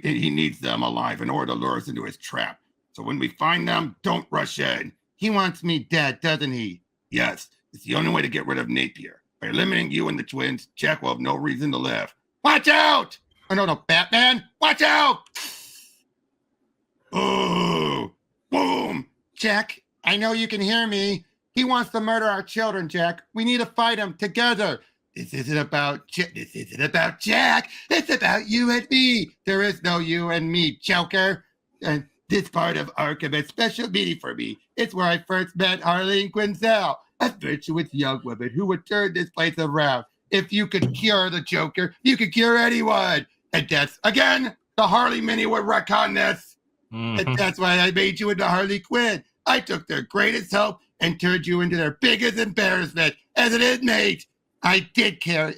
He needs them alive in order to lure us into his trap. So when we find them, don't rush in. He wants me dead, doesn't he? Yes, it's the only way to get rid of Napier. By eliminating you and the twins, Jack will have no reason to live. Watch out! Oh, no, Batman! Watch out! Oh, boom! Jack, I know you can hear me. He wants to murder our children, Jack. We need to fight him together. This isn't about Jack. It's about you and me. There is no you and me, Joker. And This part of Arkham has special meaning for me. It's where I first met Harley Quinzel, a virtuous young woman who would turn this place around. If you could cure the Joker, you could cure anyone. And that's, again, the Harley Mini would retcon this. And that's why I made you into Harley Quinn. I took their greatest hope and turned you into their biggest embarrassment as an inmate. I did cure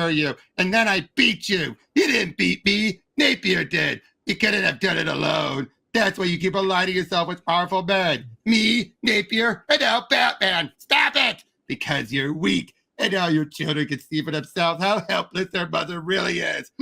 you, and then I beat you. You didn't beat me. Napier did. You couldn't have done it alone. That's why you keep aligning yourself with powerful men. Me, Napier, and now Batman. Stop it! Because you're weak, and now your children can see for themselves how helpless their mother really is.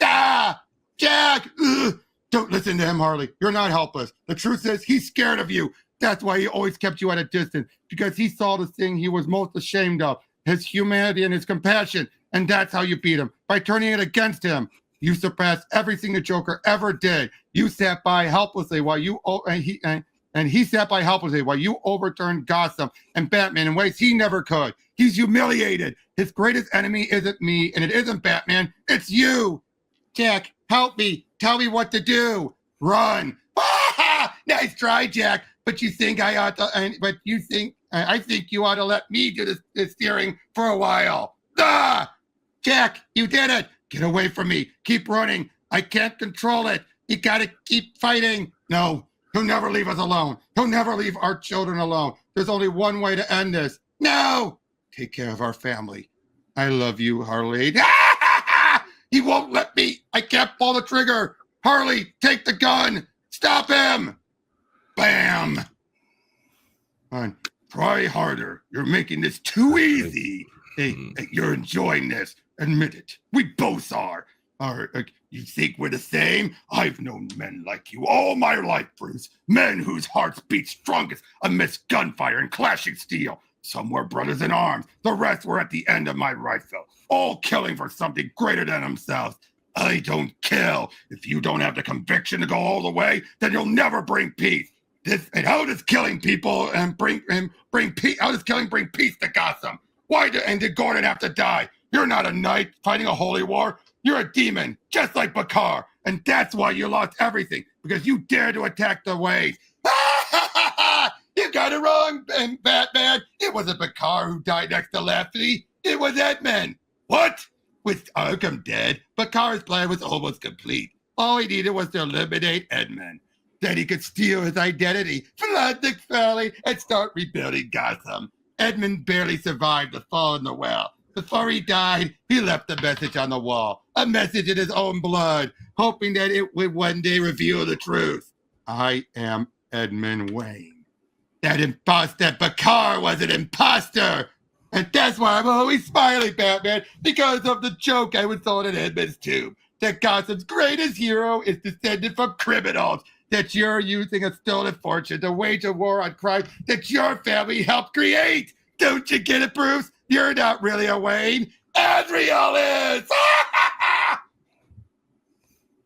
Jack! Ugh. Don't listen to him, Harley. You're not helpless. The truth is, he's scared of you. That's why he always kept you at a distance, because he saw the thing he was most ashamed of, his humanity and his compassion. And that's how you beat him, by turning it against him. You surpassed everything the Joker ever did. You sat by helplessly while he sat by helplessly while you overturned Gotham and Batman in ways he never could. He's humiliated. His greatest enemy isn't me, and it isn't Batman. It's you. Jack, help me. Tell me what to do. Run. Nice try, Jack. But you think I ought to? I think you ought to let me do the steering for a while. Jack, you did it. Get away from me. Keep running. I can't control it. You gotta keep fighting. No, he'll never leave us alone. He'll never leave our children alone. There's only one way to end this. No! Take care of our family. I love you, Harley. He won't let me. I can't pull the trigger. Harley, take the gun. Stop him. Bam. Come on, try harder. You're making this too easy. Hey, you're enjoying this. Admit it. We both are. You think we're the same? I've known men like you all my life, Bruce. Men whose hearts beat strongest amidst gunfire and clashing steel. Some were brothers in arms. The rest were at the end of my rifle, all killing for something greater than themselves. I don't kill. If you don't have the conviction to go all the way, then you'll never bring peace. How does killing people and bring peace? How does killing bring peace to Gotham? Did Gordon have to die? You're not a knight fighting a holy war. You're a demon, just like Bakar. And that's why you lost everything, because you dared to attack the ways. You got it wrong, Batman. It wasn't Bakar who died next to Lefty. It was Edmund. What? With Arkham dead, Bakar's plan was almost complete. All he needed was to eliminate Edmund. Then he could steal his identity, flood the valley, and start rebuilding Gotham. Edmund barely survived the fall in the well. Before he died, he left a message on the wall, a message in his own blood, hoping that it would one day reveal the truth. I am Edmund Wayne. That Bakar was an imposter. And that's why I'm always smiling, Batman, because of the joke I was told in Edmund's tomb, that Gotham's greatest hero is descended from criminals, that you're using a stolen fortune to wage a war on crime that your family helped create. Don't you get it, Bruce? You're not really a Wayne. Azrael is!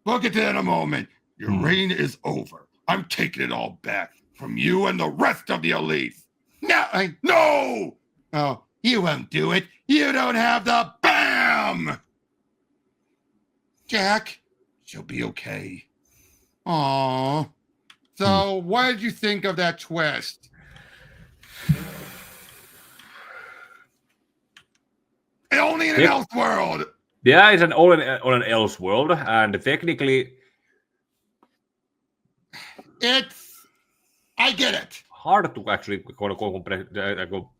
We'll get to that in a moment. Your reign is over. I'm taking it all back from you and the rest of the elites. No! Oh, you won't do it. You don't have the BAM! Jack, she'll be okay. Aww. So, what did you think of that twist? Only in an else world. Yeah, it's on an else world, and technically, I get it. Hard to actually go.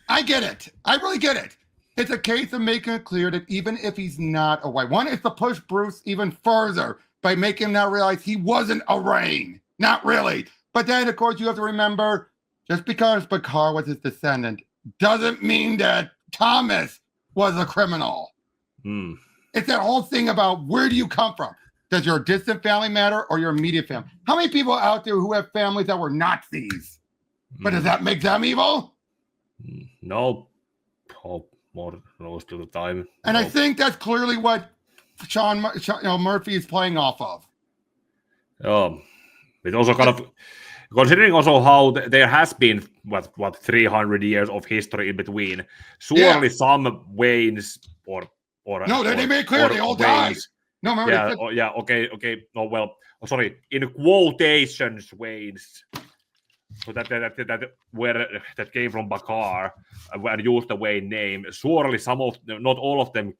I get it. I really get it. It's a case of making it clear that even if he's not a Wayne, one is to push Bruce even further by making him now realize he wasn't a Wayne. Not really. But then, of course, you have to remember, just because Bakar was his descendant doesn't mean that Thomas was a criminal. It's that whole thing about where do you come from? Does your distant family matter or your immediate family? How many people out there who have families that were Nazis? But does that make them evil? No. Most of the time. And no. I think that's clearly what Sean Murphy is playing off of. It's also kind of considering also how there has been what 300 years of history in between. Surely some Waynes or no, they made it clear they all died. No, remember Yeah, they said, yeah, okay. No, well, sorry. In quotations, Waynes. So that came from Bakar and used the Wayne name. Surely not all of them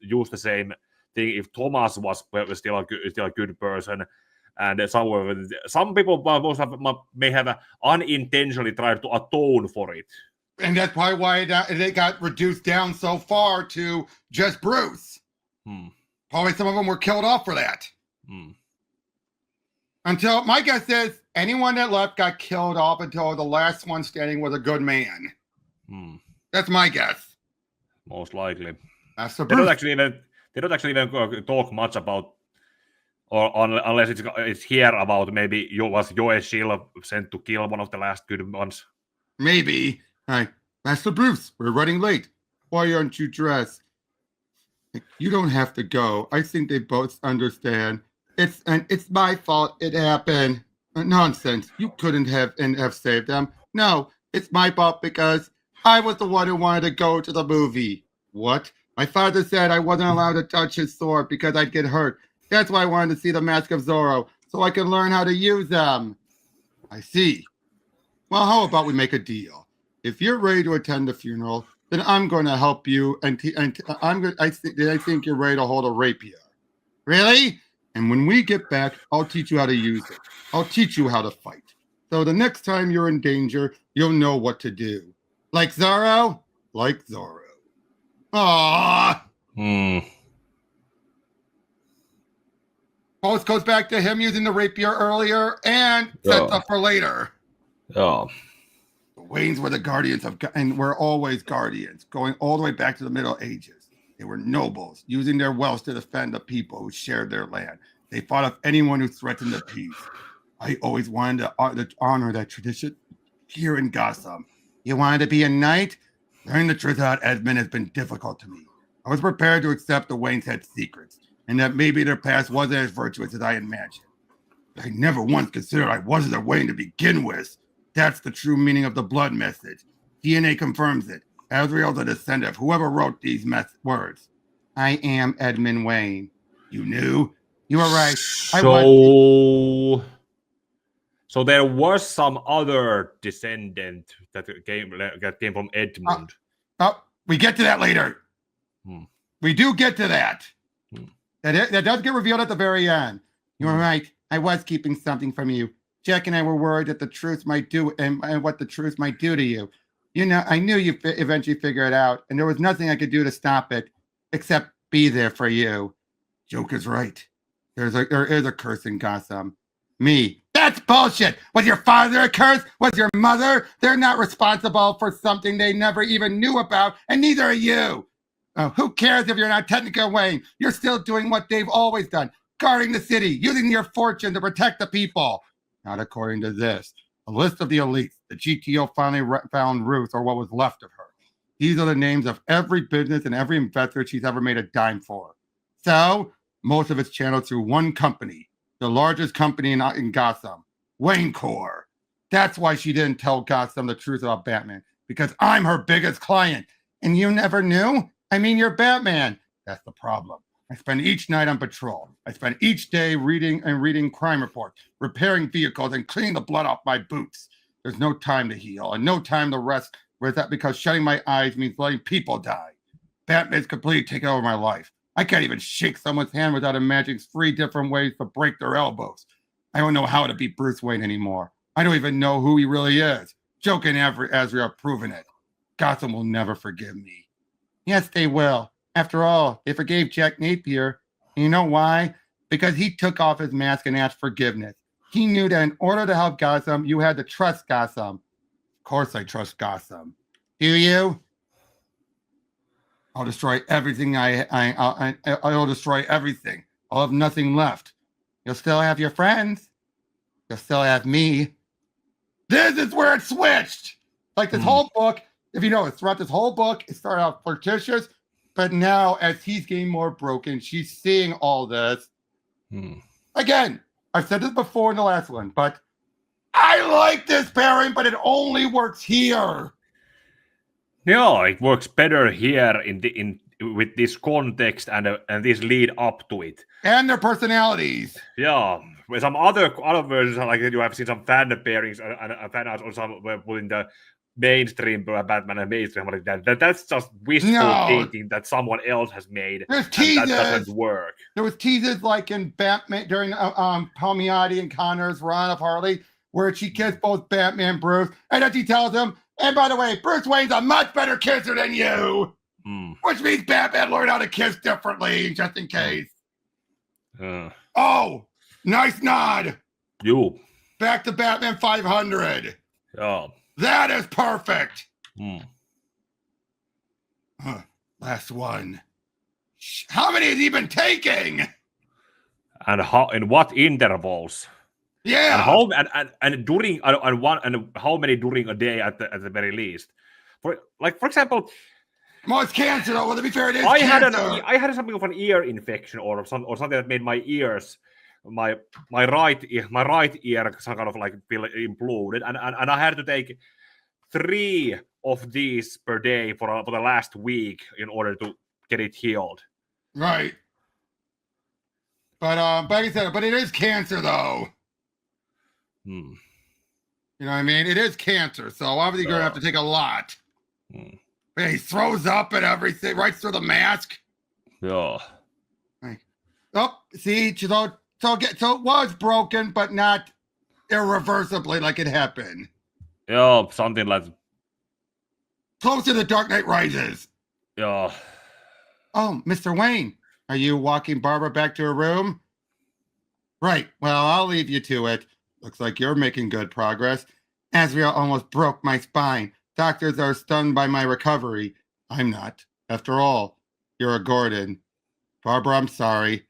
used the same thing. If Thomas was still a good person, and some people may have unintentionally tried to atone for it. and that's probably why it got reduced down so far to just Bruce. Probably some of them were killed off for that. Until, my guess is, anyone that left got killed off until the last one standing was a good man. That's my guess. Most likely. That's the They don't actually even talk much about, or unless it's here about maybe was Joeshil sent to kill one of the last good ones. Maybe. Hi, Master Bruce, we're running late. Why aren't you dressed? You don't have to go. I think they both understand. It's my fault it happened. Nonsense. You couldn't have saved them. No, it's my fault because I was the one who wanted to go to the movie. What? My father said I wasn't allowed to touch his sword because I'd get hurt. That's why I wanted to see the Mask of Zorro, so I could learn how to use them. I see. Well, how about we make a deal? If you're ready to attend the funeral, then I'm going to help you, I think you're ready to hold a rapier. Really? And when we get back, I'll teach you how to use it. I'll teach you how to fight. So the next time you're in danger, you'll know what to do. Like Zorro? Like Zorro. Aww. Post goes back to him using the rapier earlier and sets up for later. Oh. The Waynes were the guardians and were always guardians, going all the way back to the Middle Ages. They were nobles, using their wealth to defend the people who shared their land. They fought off anyone who threatened the peace. I always wanted to honor that tradition here in Gotham. You wanted to be a knight? Learning the truth about Edmund has been difficult to me. I was prepared to accept the Waynes had secrets, and that maybe their past wasn't as virtuous as I imagined. I never once considered I wasn't a Wayne to begin with. That's the true meaning of the blood message. DNA confirms it. Azrael's a descendant of whoever wrote these words. I am Edmund Wayne. You knew? You were right. So there was some other descendant that came from Edmund. We get to that later. We do get to that. That does get revealed at the very end. You were right. I was keeping something from you. Jack and I were worried that the truth might do and what the truth might do to you. You know, I knew you'd eventually figure it out, and there was nothing I could do to stop it except be there for you. Joker's right. There is a curse in Gotham. Me. That's bullshit. Was your father a curse? Was your mother? They're not responsible for something they never even knew about, and neither are you. Who cares if you're not technically Wayne? You're still doing what they've always done, guarding the city, using your fortune to protect the people. Not according to this. A list of the elites. The GTO finally found Ruth, or what was left of her. These are the names of every business and every investor she's ever made a dime for. So, most of it's channeled through one company, the largest company in Gotham, Wayne Corp. That's why she didn't tell Gotham the truth about Batman, because I'm her biggest client. And you never knew? I mean, you're Batman. That's the problem. I spend each night on patrol. I spend each day reading crime reports, repairing vehicles, and cleaning the blood off my boots. There's no time to heal and no time to rest, because shutting my eyes means letting people die. Batman's completely taken over my life. I can't even shake someone's hand without imagining 3 different ways to break their elbows. I don't know how to be Bruce Wayne anymore. I don't even know who he really is. Joker and Azrael have proven it. Gotham will never forgive me. Yes, they will. After all, they forgave Jack Napier. And you know why? Because he took off his mask and asked forgiveness. He knew that in order to help Gotham, you had to trust Gotham. Of course I trust Gotham. Do you? I'll destroy everything. I'll destroy everything. I'll have nothing left. You'll still have your friends. You'll still have me. This is where it switched. Like this whole book, if you notice, throughout this whole book, it started out flirtatious, but now as he's getting more broken, she's seeing all this. Again, I've said this before in the last one, but I like this pairing, but it only works here. No, it works better here in with this context and this lead up to it, and their personalities. Yeah, with some other versions, like you have seen some fan pairings and fan arts, or some putting the mainstream Batman and mainstream like that. That's just wishful thinking that someone else has made, There's and teases. that doesn't work. There was teases like in Batman during Palmiotti and Connor's run of Harley, where she kissed both Batman and Bruce, and then she tells him, and by the way, Bruce Wayne's a much better kisser than you, which means Batman learned how to kiss differently, just in case. Oh, nice nod. You. Back to Batman 500. Yeah. That is perfect. Last one. How many has he been taking? And how? In what intervals? Yeah. And how? And during and one and how many during a day at the very least? For example. Well, it's cancer though. Well, to be fair, it is I cancer. had something of an ear infection or something that made my ears, my right ear some kind of like feel imploded, and I had to take 3 of these per day for the last week in order to get it healed. Right. But like I said, but it is cancer though. You know what I mean? It is cancer, so obviously you're gonna have to take a lot. He throws up and everything right through the mask. Yeah. Oh, see, so it was broken, but not irreversibly like it happened. Yeah, something like close to the Dark Knight Rises. Yeah. Oh, Mr. Wayne, are you walking Barbara back to her room? Right. Well, I'll leave you to it. Looks like you're making good progress. Azrael almost broke my spine. Doctors are stunned by my recovery. I'm not. After all, you're a Gordon. Barbara, I'm sorry.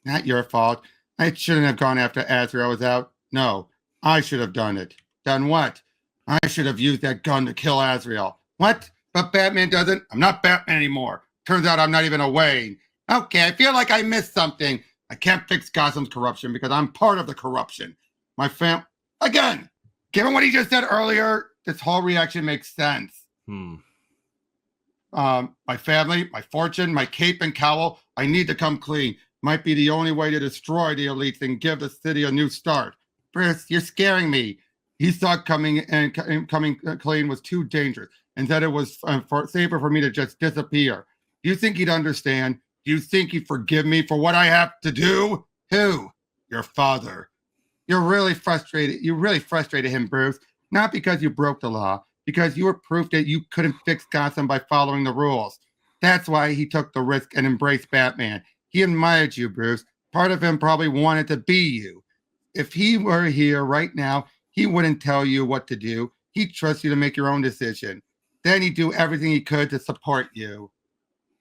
Not your fault. I shouldn't have gone after Azrael was out. No, I should have done it. Done what? I should have used that gun to kill Azrael. What? But Batman doesn't? I'm not Batman anymore. Turns out I'm not even a Wayne. Okay, I feel like I missed something. I can't fix Gotham's corruption because I'm part of the corruption. Again, given what he just said earlier, this whole reaction makes sense. My family, my fortune, my cape and cowl, I need to come clean. Might be the only way to destroy the elites and give the city a new start. Bruce, you're scaring me. He thought coming clean was too dangerous and that it was safer for me to just disappear. Do you think he'd understand? Do you think he'd forgive me for what I have to do? Who? Your father. You're really frustrated. You really frustrated him, Bruce. Not because you broke the law, because you were proof that you couldn't fix Gotham by following the rules. That's why he took the risk and embraced Batman. He admired you, Bruce. Part of him probably wanted to be you. If he were here right now, he wouldn't tell you what to do. He'd trust you to make your own decision. Then he'd do everything he could to support you.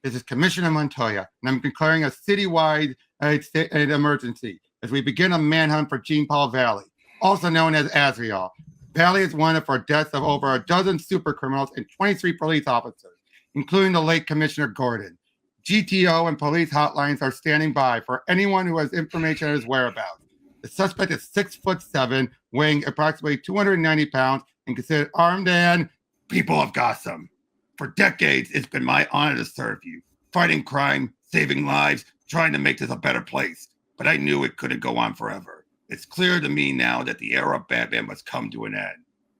This is Commissioner Montoya, and I'm declaring a citywide emergency as we begin a manhunt for Jean Paul Valley, also known as Azrael. Valley is wanted for deaths of over a dozen super criminals and 23 police officers, including the late Commissioner Gordon. GTO and police hotlines are standing by for anyone who has information on his whereabouts. The suspect is 6'7", weighing approximately 290 pounds, and considered armed and people of Gotham. For decades, it's been my honor to serve you, fighting crime, saving lives, trying to make this a better place. But I knew it couldn't go on forever. It's clear to me now that the era of Batman must come to an end.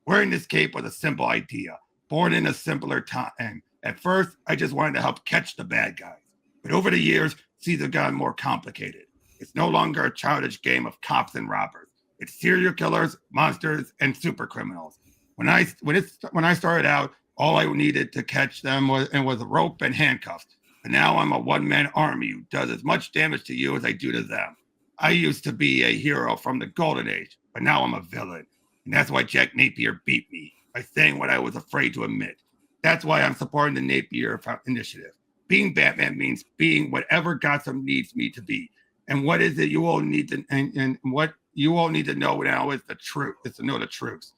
Wearing this cape was a simple idea, born in a simpler time. At first, I just wanted to help catch the bad guys. But over the years, things have gotten more complicated. It's no longer a childish game of cops and robbers. It's serial killers, monsters, and super criminals. When I started out, all I needed to catch them was a rope and handcuffs. But now I'm a one-man army who does as much damage to you as I do to them. I used to be a hero from the Golden Age, but now I'm a villain. And that's why Jack Napier beat me, by saying what I was afraid to admit. That's why I'm supporting the Napier Initiative. Being Batman means being whatever Gotham needs me to be. And what is it you all need to and what you all need to know now is the truth. Is to know the truth.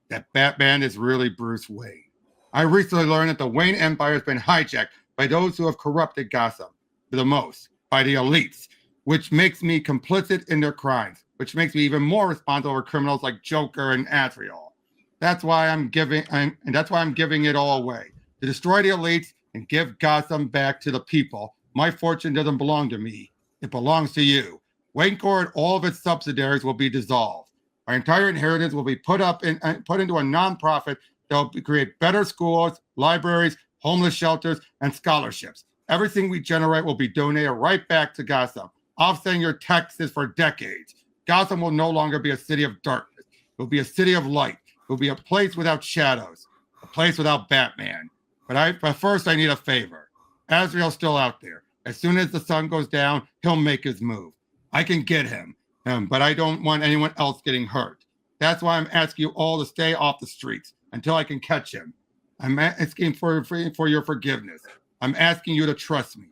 That Batman is really Bruce Wayne. I recently learned that the Wayne Empire has been hijacked by those who have corrupted Gotham the most, by the elites, which makes me complicit in their crimes, which makes me even more responsible for criminals like Joker and Azrael. That's why I'm giving it all away, to destroy the elites and give Gotham back to the people. My fortune doesn't belong to me. It belongs to you. Wayne Court, all of its subsidiaries will be dissolved. Our entire inheritance will be put into a nonprofit that will create better schools, libraries, homeless shelters, and scholarships. Everything we generate will be donated right back to Gotham, offsetting your taxes for decades. Gotham will no longer be a city of darkness. It will be a city of light. It will be a place without shadows, a place without Batman. But first, I need a favor. Azrael's still out there. As soon as the sun goes down, he'll make his move. I can get him, but I don't want anyone else getting hurt. That's why I'm asking you all to stay off the streets until I can catch him. I'm asking for your forgiveness. I'm asking you to trust me.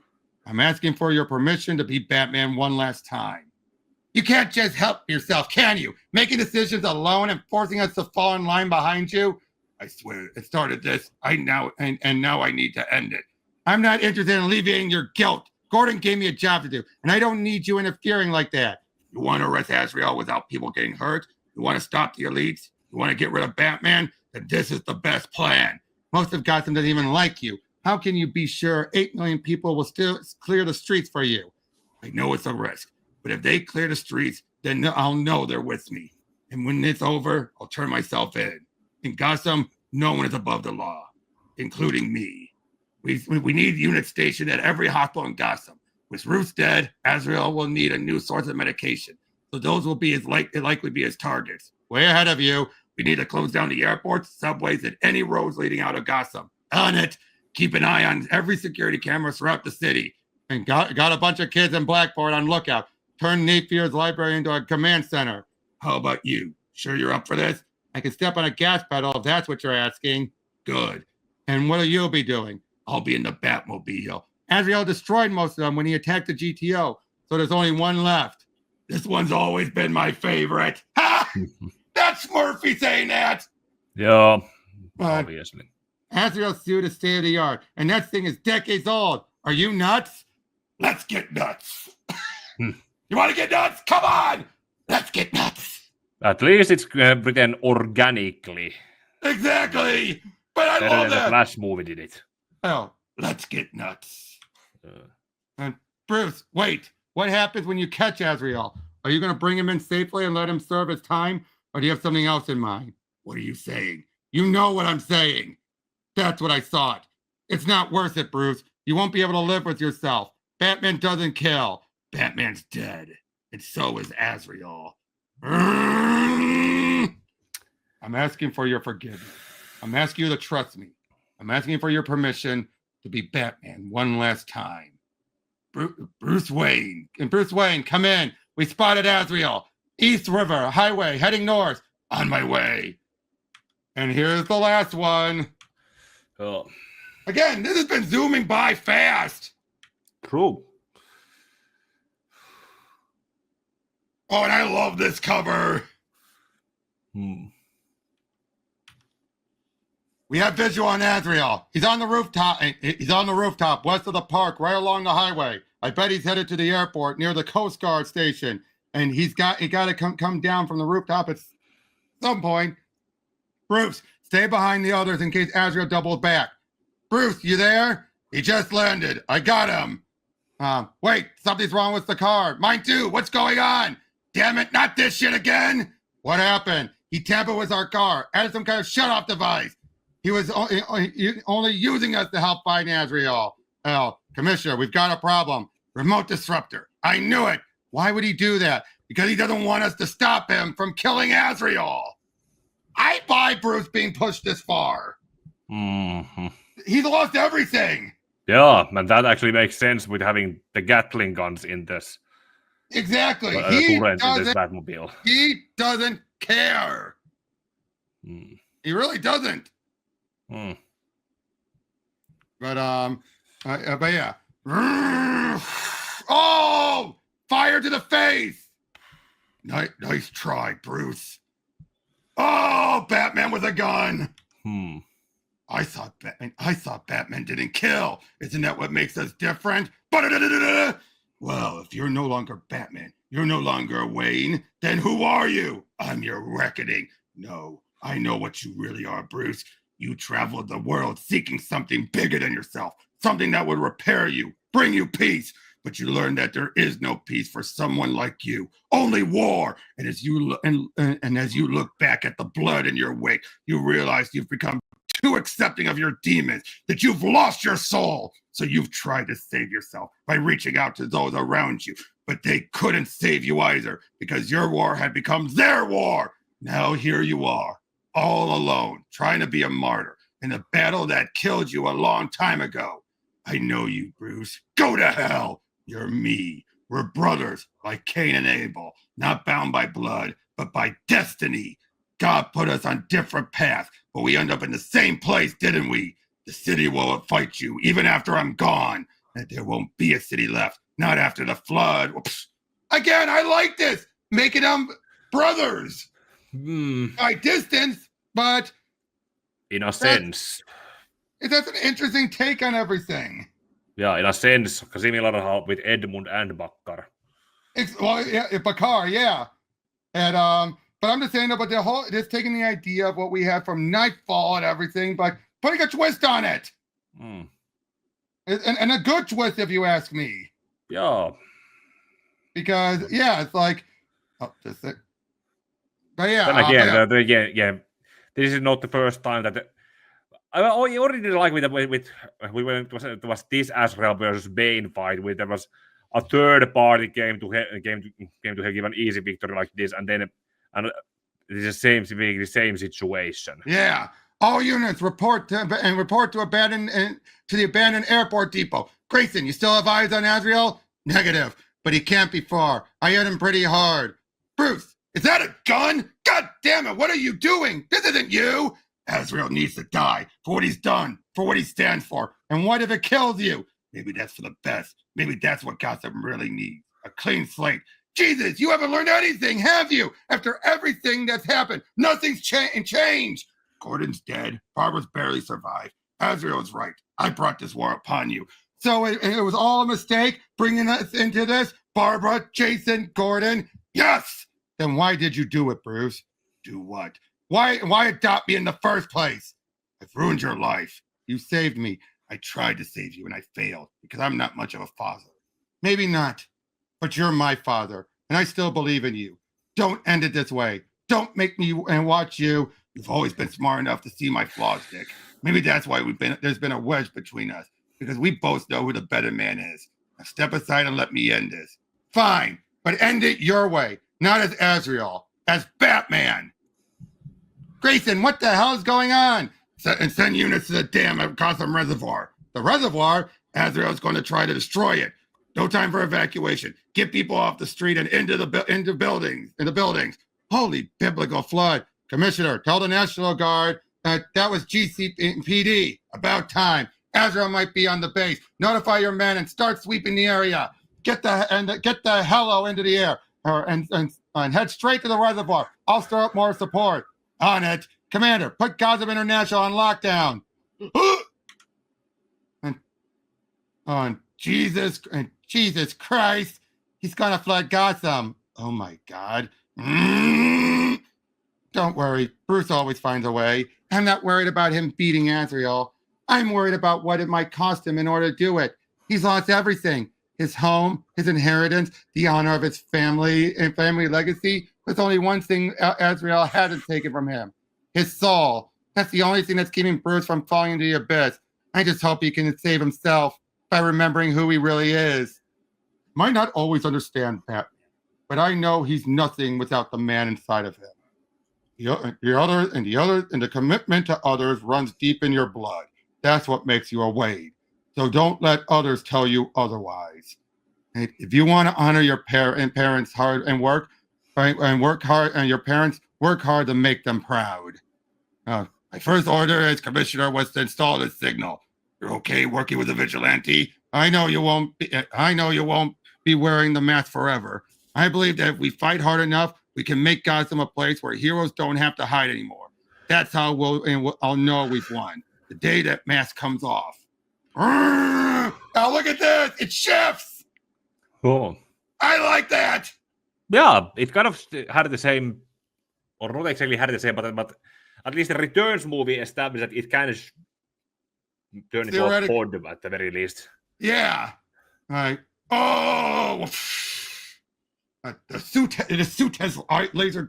I'm asking for your permission to be Batman one last time. You can't just help yourself, can you? Making decisions alone and forcing us to fall in line behind you? I swear, it started this. Now I need to end it. I'm not interested in alleviating your guilt. Gordon gave me a job to do, and I don't need you interfering like that. You want to arrest Azrael without people getting hurt? You want to stop the elites? You want to get rid of Batman? Then this is the best plan. Most of Gotham doesn't even like you. How can you be sure 8 million people will still clear the streets for you? I know it's a risk, but if they clear the streets, then I'll know they're with me. And when it's over, I'll turn myself in. In Gotham, no one is above the law, including me. We need units stationed at every hospital in Gotham. With Ruth's dead, Azrael will need a new source of medication. So those will be likely be his targets. Way ahead of you, we need to close down the airports, subways, and any roads leading out of Gotham. On it. Keep an eye on every security camera throughout the city. And got a bunch of kids in Blackboard on lookout. Turn Napier's library into a command center. How about you? Sure you're up for this? I can step on a gas pedal if that's what you're asking. Good. And what will you be doing? I'll be in the Batmobile. Azrael destroyed most of them when he attacked the GTO, so there's only one left. This one's always been my favorite. Ha! That's Murphy saying that! Yeah, obviously. Azrael's suit is state-of-the-art, and that thing is decades old. Are you nuts? Let's get nuts. You want to get nuts? Come on! Let's get nuts. At least it's written organically. Exactly! But I Better love than the that! Flash movie did it. Oh, let's get nuts. And Bruce, wait. What happens when you catch Azrael? Are you going to bring him in safely and let him serve his time? Or do you have something else in mind? What are you saying? You know what I'm saying. That's what I thought. It's not worth it, Bruce. You won't be able to live with yourself. Batman doesn't kill. Batman's dead. And so is Azrael. I'm asking for your forgiveness. I'm asking you to trust me. I'm asking for your permission to be Batman one last time. Bruce Wayne. And Bruce Wayne, come in. We spotted Azrael. East River Highway, heading north. On my way. And here's the last one. Oh. Again, this has been zooming by fast. True. Oh, and I love this cover. We have visual on Azrael. He's on the rooftop. He's on the rooftop west of the park, right along the highway. I bet he's headed to the airport near the Coast Guard station. And he got to come down from the rooftop at some point. Bruce, stay behind the others in case Azrael doubles back. Bruce, you there? He just landed. I got him. Wait, something's wrong with the car. Mine too. What's going on? Damn it, not this shit again. What happened? He tampered with our car, added some kind of shut-off device. He was only using us to help find Azrael. Commissioner, we've got a problem. Remote disruptor. I knew it. Why would he do that? Because he doesn't want us to stop him from killing Azrael. I buy Bruce being pushed this far. Mm-hmm. He's lost everything. Yeah, and that actually makes sense with having the Gatling guns in this. Exactly. He doesn't care. He really doesn't. But yeah. Oh, fire to the face. Nice try, Bruce. Oh, Batman with a gun. I thought Batman didn't kill. Isn't that what makes us different? Well, if you're no longer Batman, you're no longer Wayne, then who are you? I'm your reckoning. No, I know what you really are, Bruce. You traveled the world seeking something bigger than yourself, something that would repair you, bring you peace. But you learned that there is no peace for someone like you, only war. And as you as you look back at the blood in your wake, you realize you've become too accepting of your demons, that you've lost your soul. So you've tried to save yourself by reaching out to those around you, but they couldn't save you either because your war had become their war. Now here you are, all alone, trying to be a martyr in a battle that killed you a long time ago. I know you, Bruce. Go to hell. You're me. We're brothers like Cain and Abel, not bound by blood, but by destiny. God put us on different paths, but we end up in the same place, didn't we? The city will fight you even after I'm gone. And there won't be a city left, not after the flood. Again, I like this. Making them brothers. By distance, but in a sense. That's an interesting take on everything. Yeah, in a sense, similar with Edmund and Bakkar. Well, yeah, Bakkar, yeah. And but I'm just saying about the whole, just taking the idea of what we have from Nightfall and everything, but putting a twist on it. And a good twist, if you ask me. Yeah. Because it's like, just it. But yeah. Then again, this is not the first time that. I already like it was this Azrael versus Bane fight where there was a third party came to give an easy victory like this, and it's the same situation. Yeah, all units report to the abandoned airport depot. Grayson, you still have eyes on Azrael? Negative, but he can't be far. I hit him pretty hard. Bruce, is that a gun? God damn it! What are you doing? This isn't you. Azrael needs to die for what he's done, for what he stands for. And what if it kills you? Maybe that's for the best. Maybe that's what Gotham really needs. A clean slate. Jesus, you haven't learned anything, have you? After everything that's happened, nothing's changed. Gordon's dead. Barbara's barely survived. Azrael's right. I brought this war upon you. So it was all a mistake bringing us into this? Barbara, Jason, Gordon? Yes! Then why did you do it, Bruce? Do what? Why adopt me in the first place? I've ruined your life. You saved me. I tried to save you and I failed because I'm not much of a father. Maybe not, but you're my father and I still believe in you. Don't end it this way. Don't make me and watch you. You've always been smart enough to see my flaws, Dick. Maybe that's why there's been a wedge between us because we both know who the better man is. Now step aside and let me end this. Fine, but end it your way, not as Azrael, as Batman. Grayson, what the hell is going on? And send units to the dam at Gotham Reservoir. The reservoir, Azrael's going to try to destroy it. No time for evacuation. Get people off the street and into the buildings. Holy biblical flood. Commissioner, tell the National Guard that was GCPD. About time. Azrael might be on the base. Notify your men and start sweeping the area. Get the hello into the air and head straight to the reservoir. I'll stir up more support. On it. Commander, put Gotham International on lockdown. and Jesus Christ, he's gonna flood Gotham. Oh my God. Don't worry, Bruce always finds a way. I'm not worried about him beating Azrael. I'm worried about what it might cost him in order to do it. He's lost everything. His home, his inheritance, the honor of his family and family legacy. There's only one thing Azrael hasn't taken from him. His soul. That's the only thing that's keeping Bruce from falling into the abyss. I just hope he can save himself by remembering who he really is. Might not always understand that, but I know he's nothing without the man inside of him. The commitment to others runs deep in your blood. That's what makes you a Wade. So don't let others tell you otherwise. If you want to honor your parents hard and work hard, and your parents work hard to make them proud. My first order as commissioner was to install this signal. You're okay working with a vigilante? I know you won't be wearing the mask forever. I believe that if we fight hard enough, we can make Gotham a place where heroes don't have to hide anymore. That's how I'll know we've won. The day that mask comes off. Now look at this! It shifts! Oh. I like that! Yeah, it kind of had the same, or not exactly had the same, but at least the Returns movie established that it can turn into a pod at the very least. Yeah. Right. Oh, the suit has laser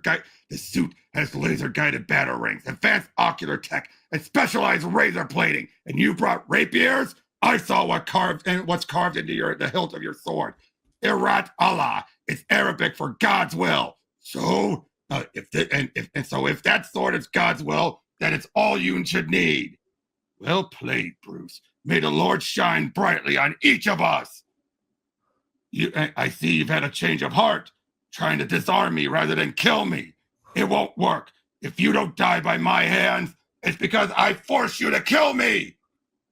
guided battle rings, advanced ocular tech, and specialized razor plating. And you brought rapiers? I saw what's carved into the hilt of your sword. Irat Allah. It's Arabic for God's will. So, if that sword is God's will, then it's all you should need. Well played, Bruce. May the Lord shine brightly on each of us. I see you've had a change of heart, trying to disarm me rather than kill me. It won't work. If you don't die by my hands, it's because I forced you to kill me.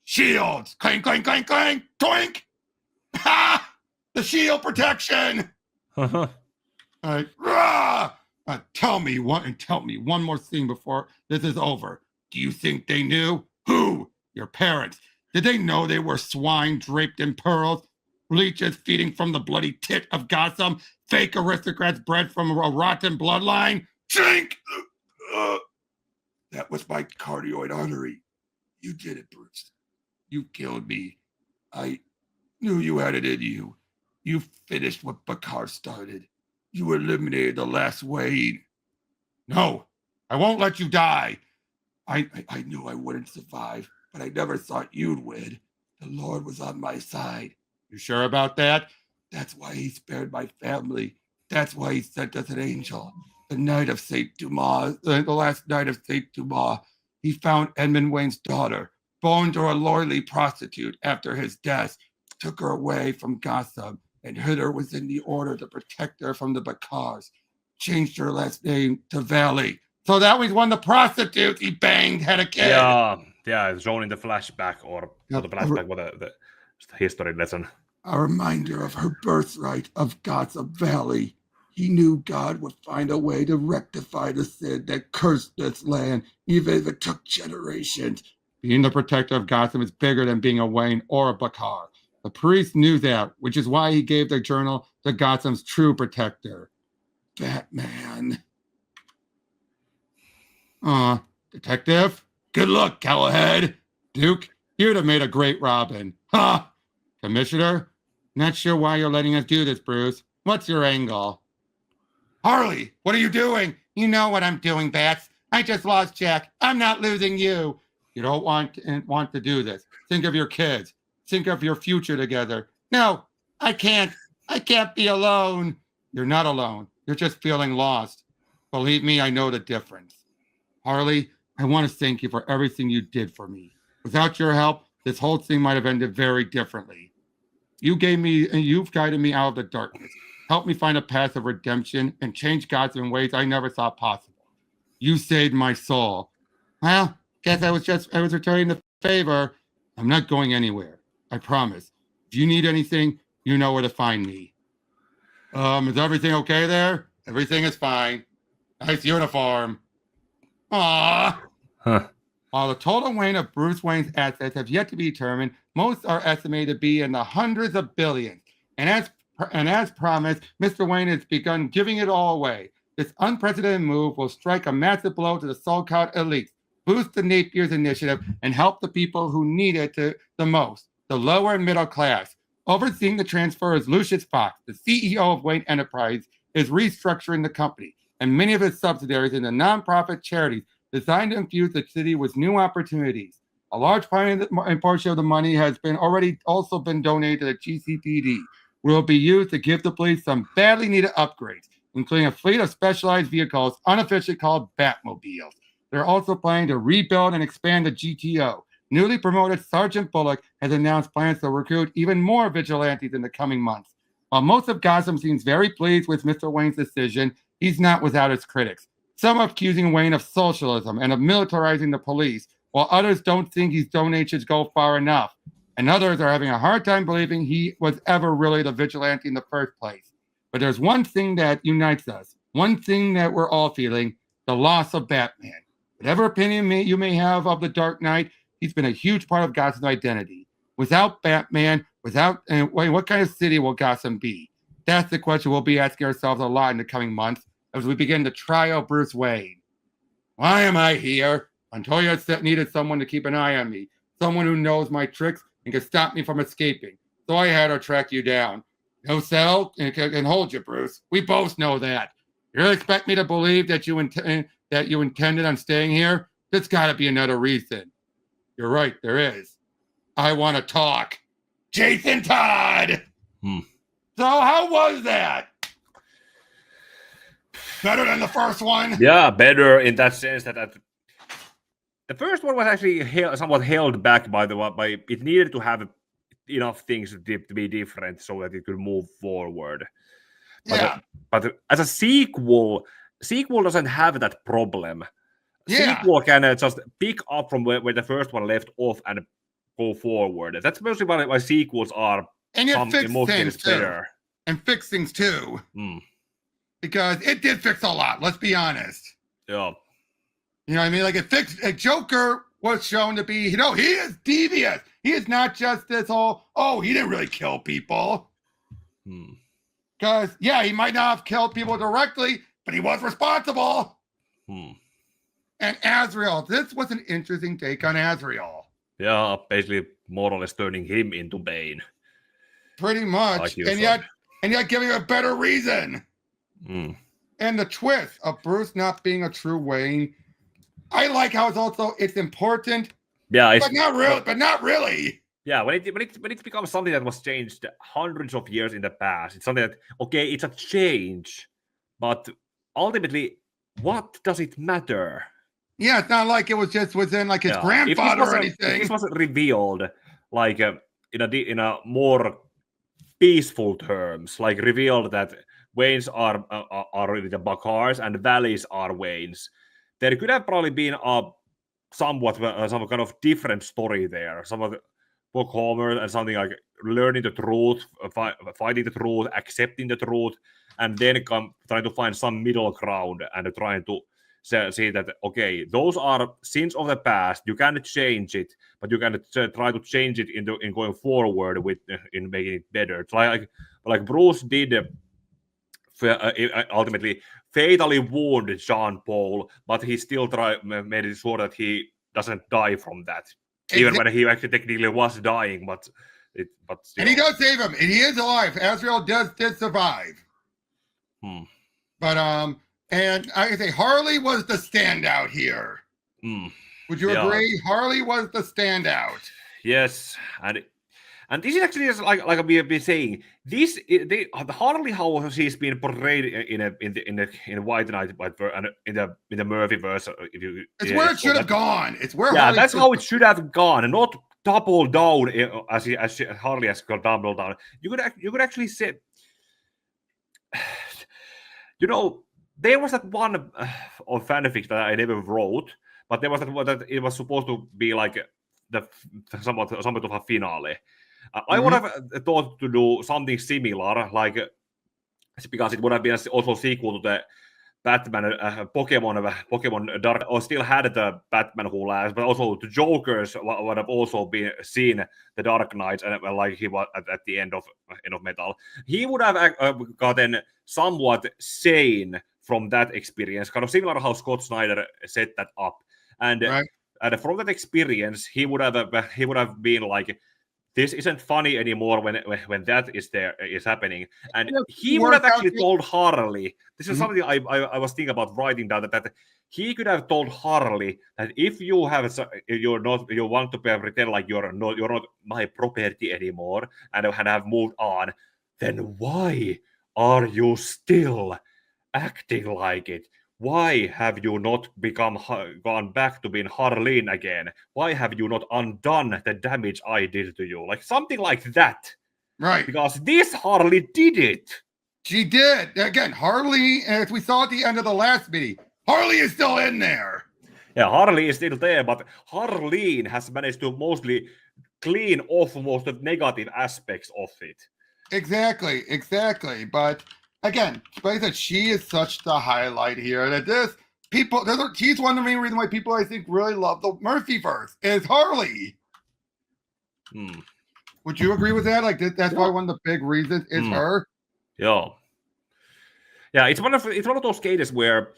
Shields, clank, clank, clank, clank, toink. Ha! The shield protection. All right. Tell me one more thing before this is over. Do you think they knew? Who? Your parents. Did they know they were swine draped in pearls? Leeches feeding from the bloody tit of Gotham? Fake aristocrats bred from a rotten bloodline? Drink! That was my cardioid artery. You did it, Bruce. You killed me. I knew you had it in you. You finished what Bakar started. You eliminated the last Wayne. No, I won't let you die. I knew I wouldn't survive, but I never thought you'd win. The Lord was on my side. You sure about that? That's why he spared my family. That's why he sent us an angel. The night of St. Dumas, the last night of St. Dumas, he found Edmund Wayne's daughter, boned her a lordly prostitute after his death, took her away from Gotham, and hid her within the order to protect her from the Bakars. Changed her last name to Valley. So that was when the prostitute he banged had a kid. Yeah, it's shown in the flashback or the flashback with the history lesson. A reminder of her birthright of Gotham Valley. He knew God would find a way to rectify the sin that cursed this land, even if it took generations. Being the protector of Gotham is bigger than being a Wayne or a Bakar. The priest knew that, which is why he gave the journal to Gotham's true protector, Batman. Detective? Good luck, Cowhead. Duke, you'd have made a great Robin. Ha! Commissioner? Not sure why you're letting us do this, Bruce. What's your angle? Harley, what are you doing? You know what I'm doing, Bats. I just lost Jack. I'm not losing you. You don't want to do this. Think of your kids. Think of your future together. No, I can't. I can't be alone. You're not alone. You're just feeling lost. Believe me, I know the difference. Harley, I want to thank you for everything you did for me. Without your help, this whole thing might have ended very differently. You've guided me out of the darkness, helped me find a path of redemption, and changed Gods in ways I never thought possible. You saved my soul. Well, guess I was returning the favor. I'm not going anywhere. I promise. If you need anything, you know where to find me. Is everything okay there? Everything is fine. Nice uniform. Aww. Huh. While the total weight of Bruce Wayne's assets have yet to be determined, most are estimated to be in the hundreds of billions. And as promised, Mr. Wayne has begun giving it all away. This unprecedented move will strike a massive blow to the so-called elites, boost the Napier's initiative, and help the people who need it the most, the lower and middle class. Overseeing the transfer is Lucius Fox, the CEO of Wayne Enterprise, is restructuring the company and many of its subsidiaries into nonprofit charities designed to infuse the city with new opportunities. A large portion of the money has also been donated to the GCPD, will be used to give the police some badly needed upgrades, including a fleet of specialized vehicles unofficially called Batmobiles. They're also planning to rebuild and expand the GTO. Newly promoted Sergeant Bullock has announced plans to recruit even more vigilantes in the coming months. While most of Gotham seems very pleased with Mr. Wayne's decision, he's not without his critics. Some accusing Wayne of socialism and of militarizing the police, while others don't think his donations go far enough. And others are having a hard time believing he was ever really the vigilante in the first place. But there's one thing that unites us, one thing that we're all feeling, the loss of Batman. Whatever opinion you may have of the Dark Knight, he's been a huge part of Gotham's identity. Without Batman, what kind of city will Gotham be? That's the question we'll be asking ourselves a lot in the coming months as we begin the trial of Bruce Wayne. Why am I here? Montoya needed someone to keep an eye on me, someone who knows my tricks and can stop me from escaping. So I had her track you down. No cell and hold you, Bruce. We both know that. You really expect me to believe that you intended on staying here? There's got to be another reason. You're right, there is. I want to talk. Jason Todd! So how was that? Better than the first one? Yeah, better in that sense that the first one was actually somewhat held back by it needed to have enough things to be different so that it could move forward. But as a sequel doesn't have that problem. Sequel can just pick up from where the first one left off and go forward. That's mostly why sequels are. And you fix things too. And fix things too. Because it did fix a lot, let's be honest. Yeah. You know what I mean? Like it fixed Joker was shown to be, he is devious. He is not just this whole, he didn't really kill people. Because, he might not have killed people directly, but he was responsible. And Azrael, this was an interesting take on Azrael. Yeah, basically more or less turning him into Bane. Pretty much. And yet giving a better reason. And the twist of Bruce not being a true Wayne, I like how it's important. Yeah, but not really. Yeah, when it becomes something that was changed hundreds of years in the past, it's something that it's a change, but ultimately, what does it matter? Yeah, it's not like it was just within like his grandfather or anything. If this was revealed like in a more peaceful terms, like revealed that Waynes are really the Bakars and Valleys are Waynes, there could have probably been some kind of different story there. Some of the book Homer and something like learning the truth, fighting the truth, accepting the truth, and then trying to find some middle ground and trying to say that those are sins of the past. You can't change it, but you can try to change it in going forward in making it better. It's like Bruce did. Ultimately fatally wounded Jean Paul, but he still made sure that he doesn't die from that. Even when he actually technically was dying, but still. And he does save him, and he is alive. Azrael did survive. But and I can say Harley was the standout here. Would you agree? Harley was the standout. Yes, and this is actually like I've been saying. Harley how she's been portrayed in White Knight and in the Murphyverse. It's where it should have gone. It's where Harley that's how it should have gone, and not double down as Harley has got double down. You could actually say, there was that one of fanfic that I never wrote, but there was that it was supposed to be like somewhat of a finale. I would have thought to do something similar, like because it would have been also sequel to the Batman Pokemon Dark, or still had the Batman Who Laughs, but also the Jokers would have also been seen the Dark Knights, and like he was at the end of Metal. He would have gotten somewhat sane from that experience, kind of similar how Scott Snyder set that up, and from that experience, he would have been like, this isn't funny anymore when that is happening. And he would have actually told Harley, this is something I was thinking about writing down, that he could have told Harley that if you want to pretend like you're not my property anymore and have moved on, then why are you still acting like it? Why have you not gone back to being Harleen again? Why have you not undone the damage I did to you? Like something like that. Right. Because this Harley did it. She did. Again, Harley, as we saw at the end of the last meeting, Harley is still in there. Yeah, Harley is still there, but Harleen has managed to mostly clean off most of the negative aspects of it. Exactly. But again, like I said, she is such the highlight here that she's one of the main reasons why people, I think, really love the Murphyverse is Harley. Would you agree with that? Like that's why one of the big reasons is her. Yeah. It's one of those cases where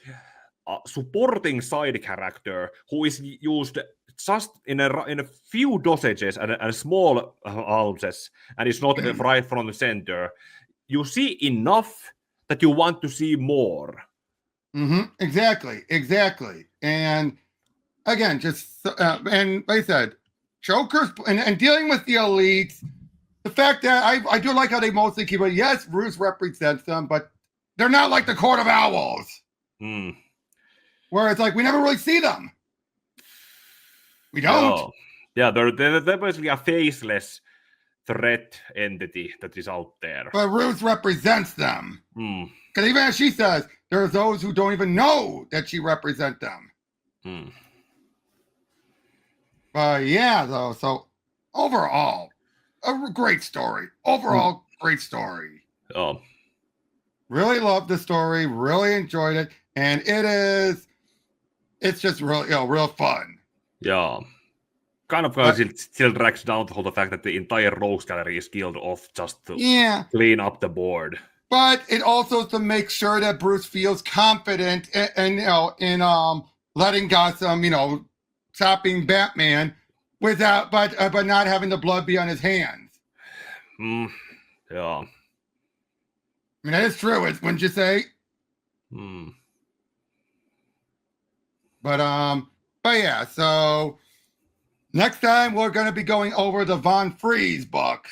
a supporting side character who is used just in a few dosages and small houses, and it's not right from the center, you see enough that you want to see more. Exactly. And again, just and like I said, Joker's and dealing with the elites. The fact that I do like how they mostly keep it. Yes, Bruce represents them, but they're not like the Court of Owls, where it's like we never really see them. We don't. Yeah, they're basically a faceless threat entity that is out there. But Ruth represents them. Because even as she says, there are those who don't even know that she represents them. But yeah, though, so overall, a great story. Great story. Really loved the story. Really enjoyed it. And it's just really, real fun. Yeah. Kind of still drags down the fact that the entire rogues gallery is killed off just to clean up the board. But it also to make sure that Bruce feels confident in letting Gotham, stopping Batman without, but not having the blood be on his hands. Yeah. I mean, that is true, wouldn't you say? But yeah, so next time we're going to be going over the Von Freeze book.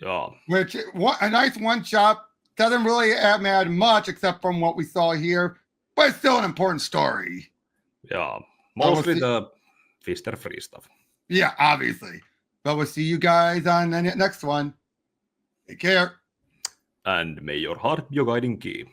Yeah. Which, a nice one-shot, doesn't really add much except from what we saw here, but it's still an important story. Yeah. Mostly the Mr. Free stuff. Yeah, obviously. But we'll see you guys on the next one. Take care. And may your heart be your guiding key.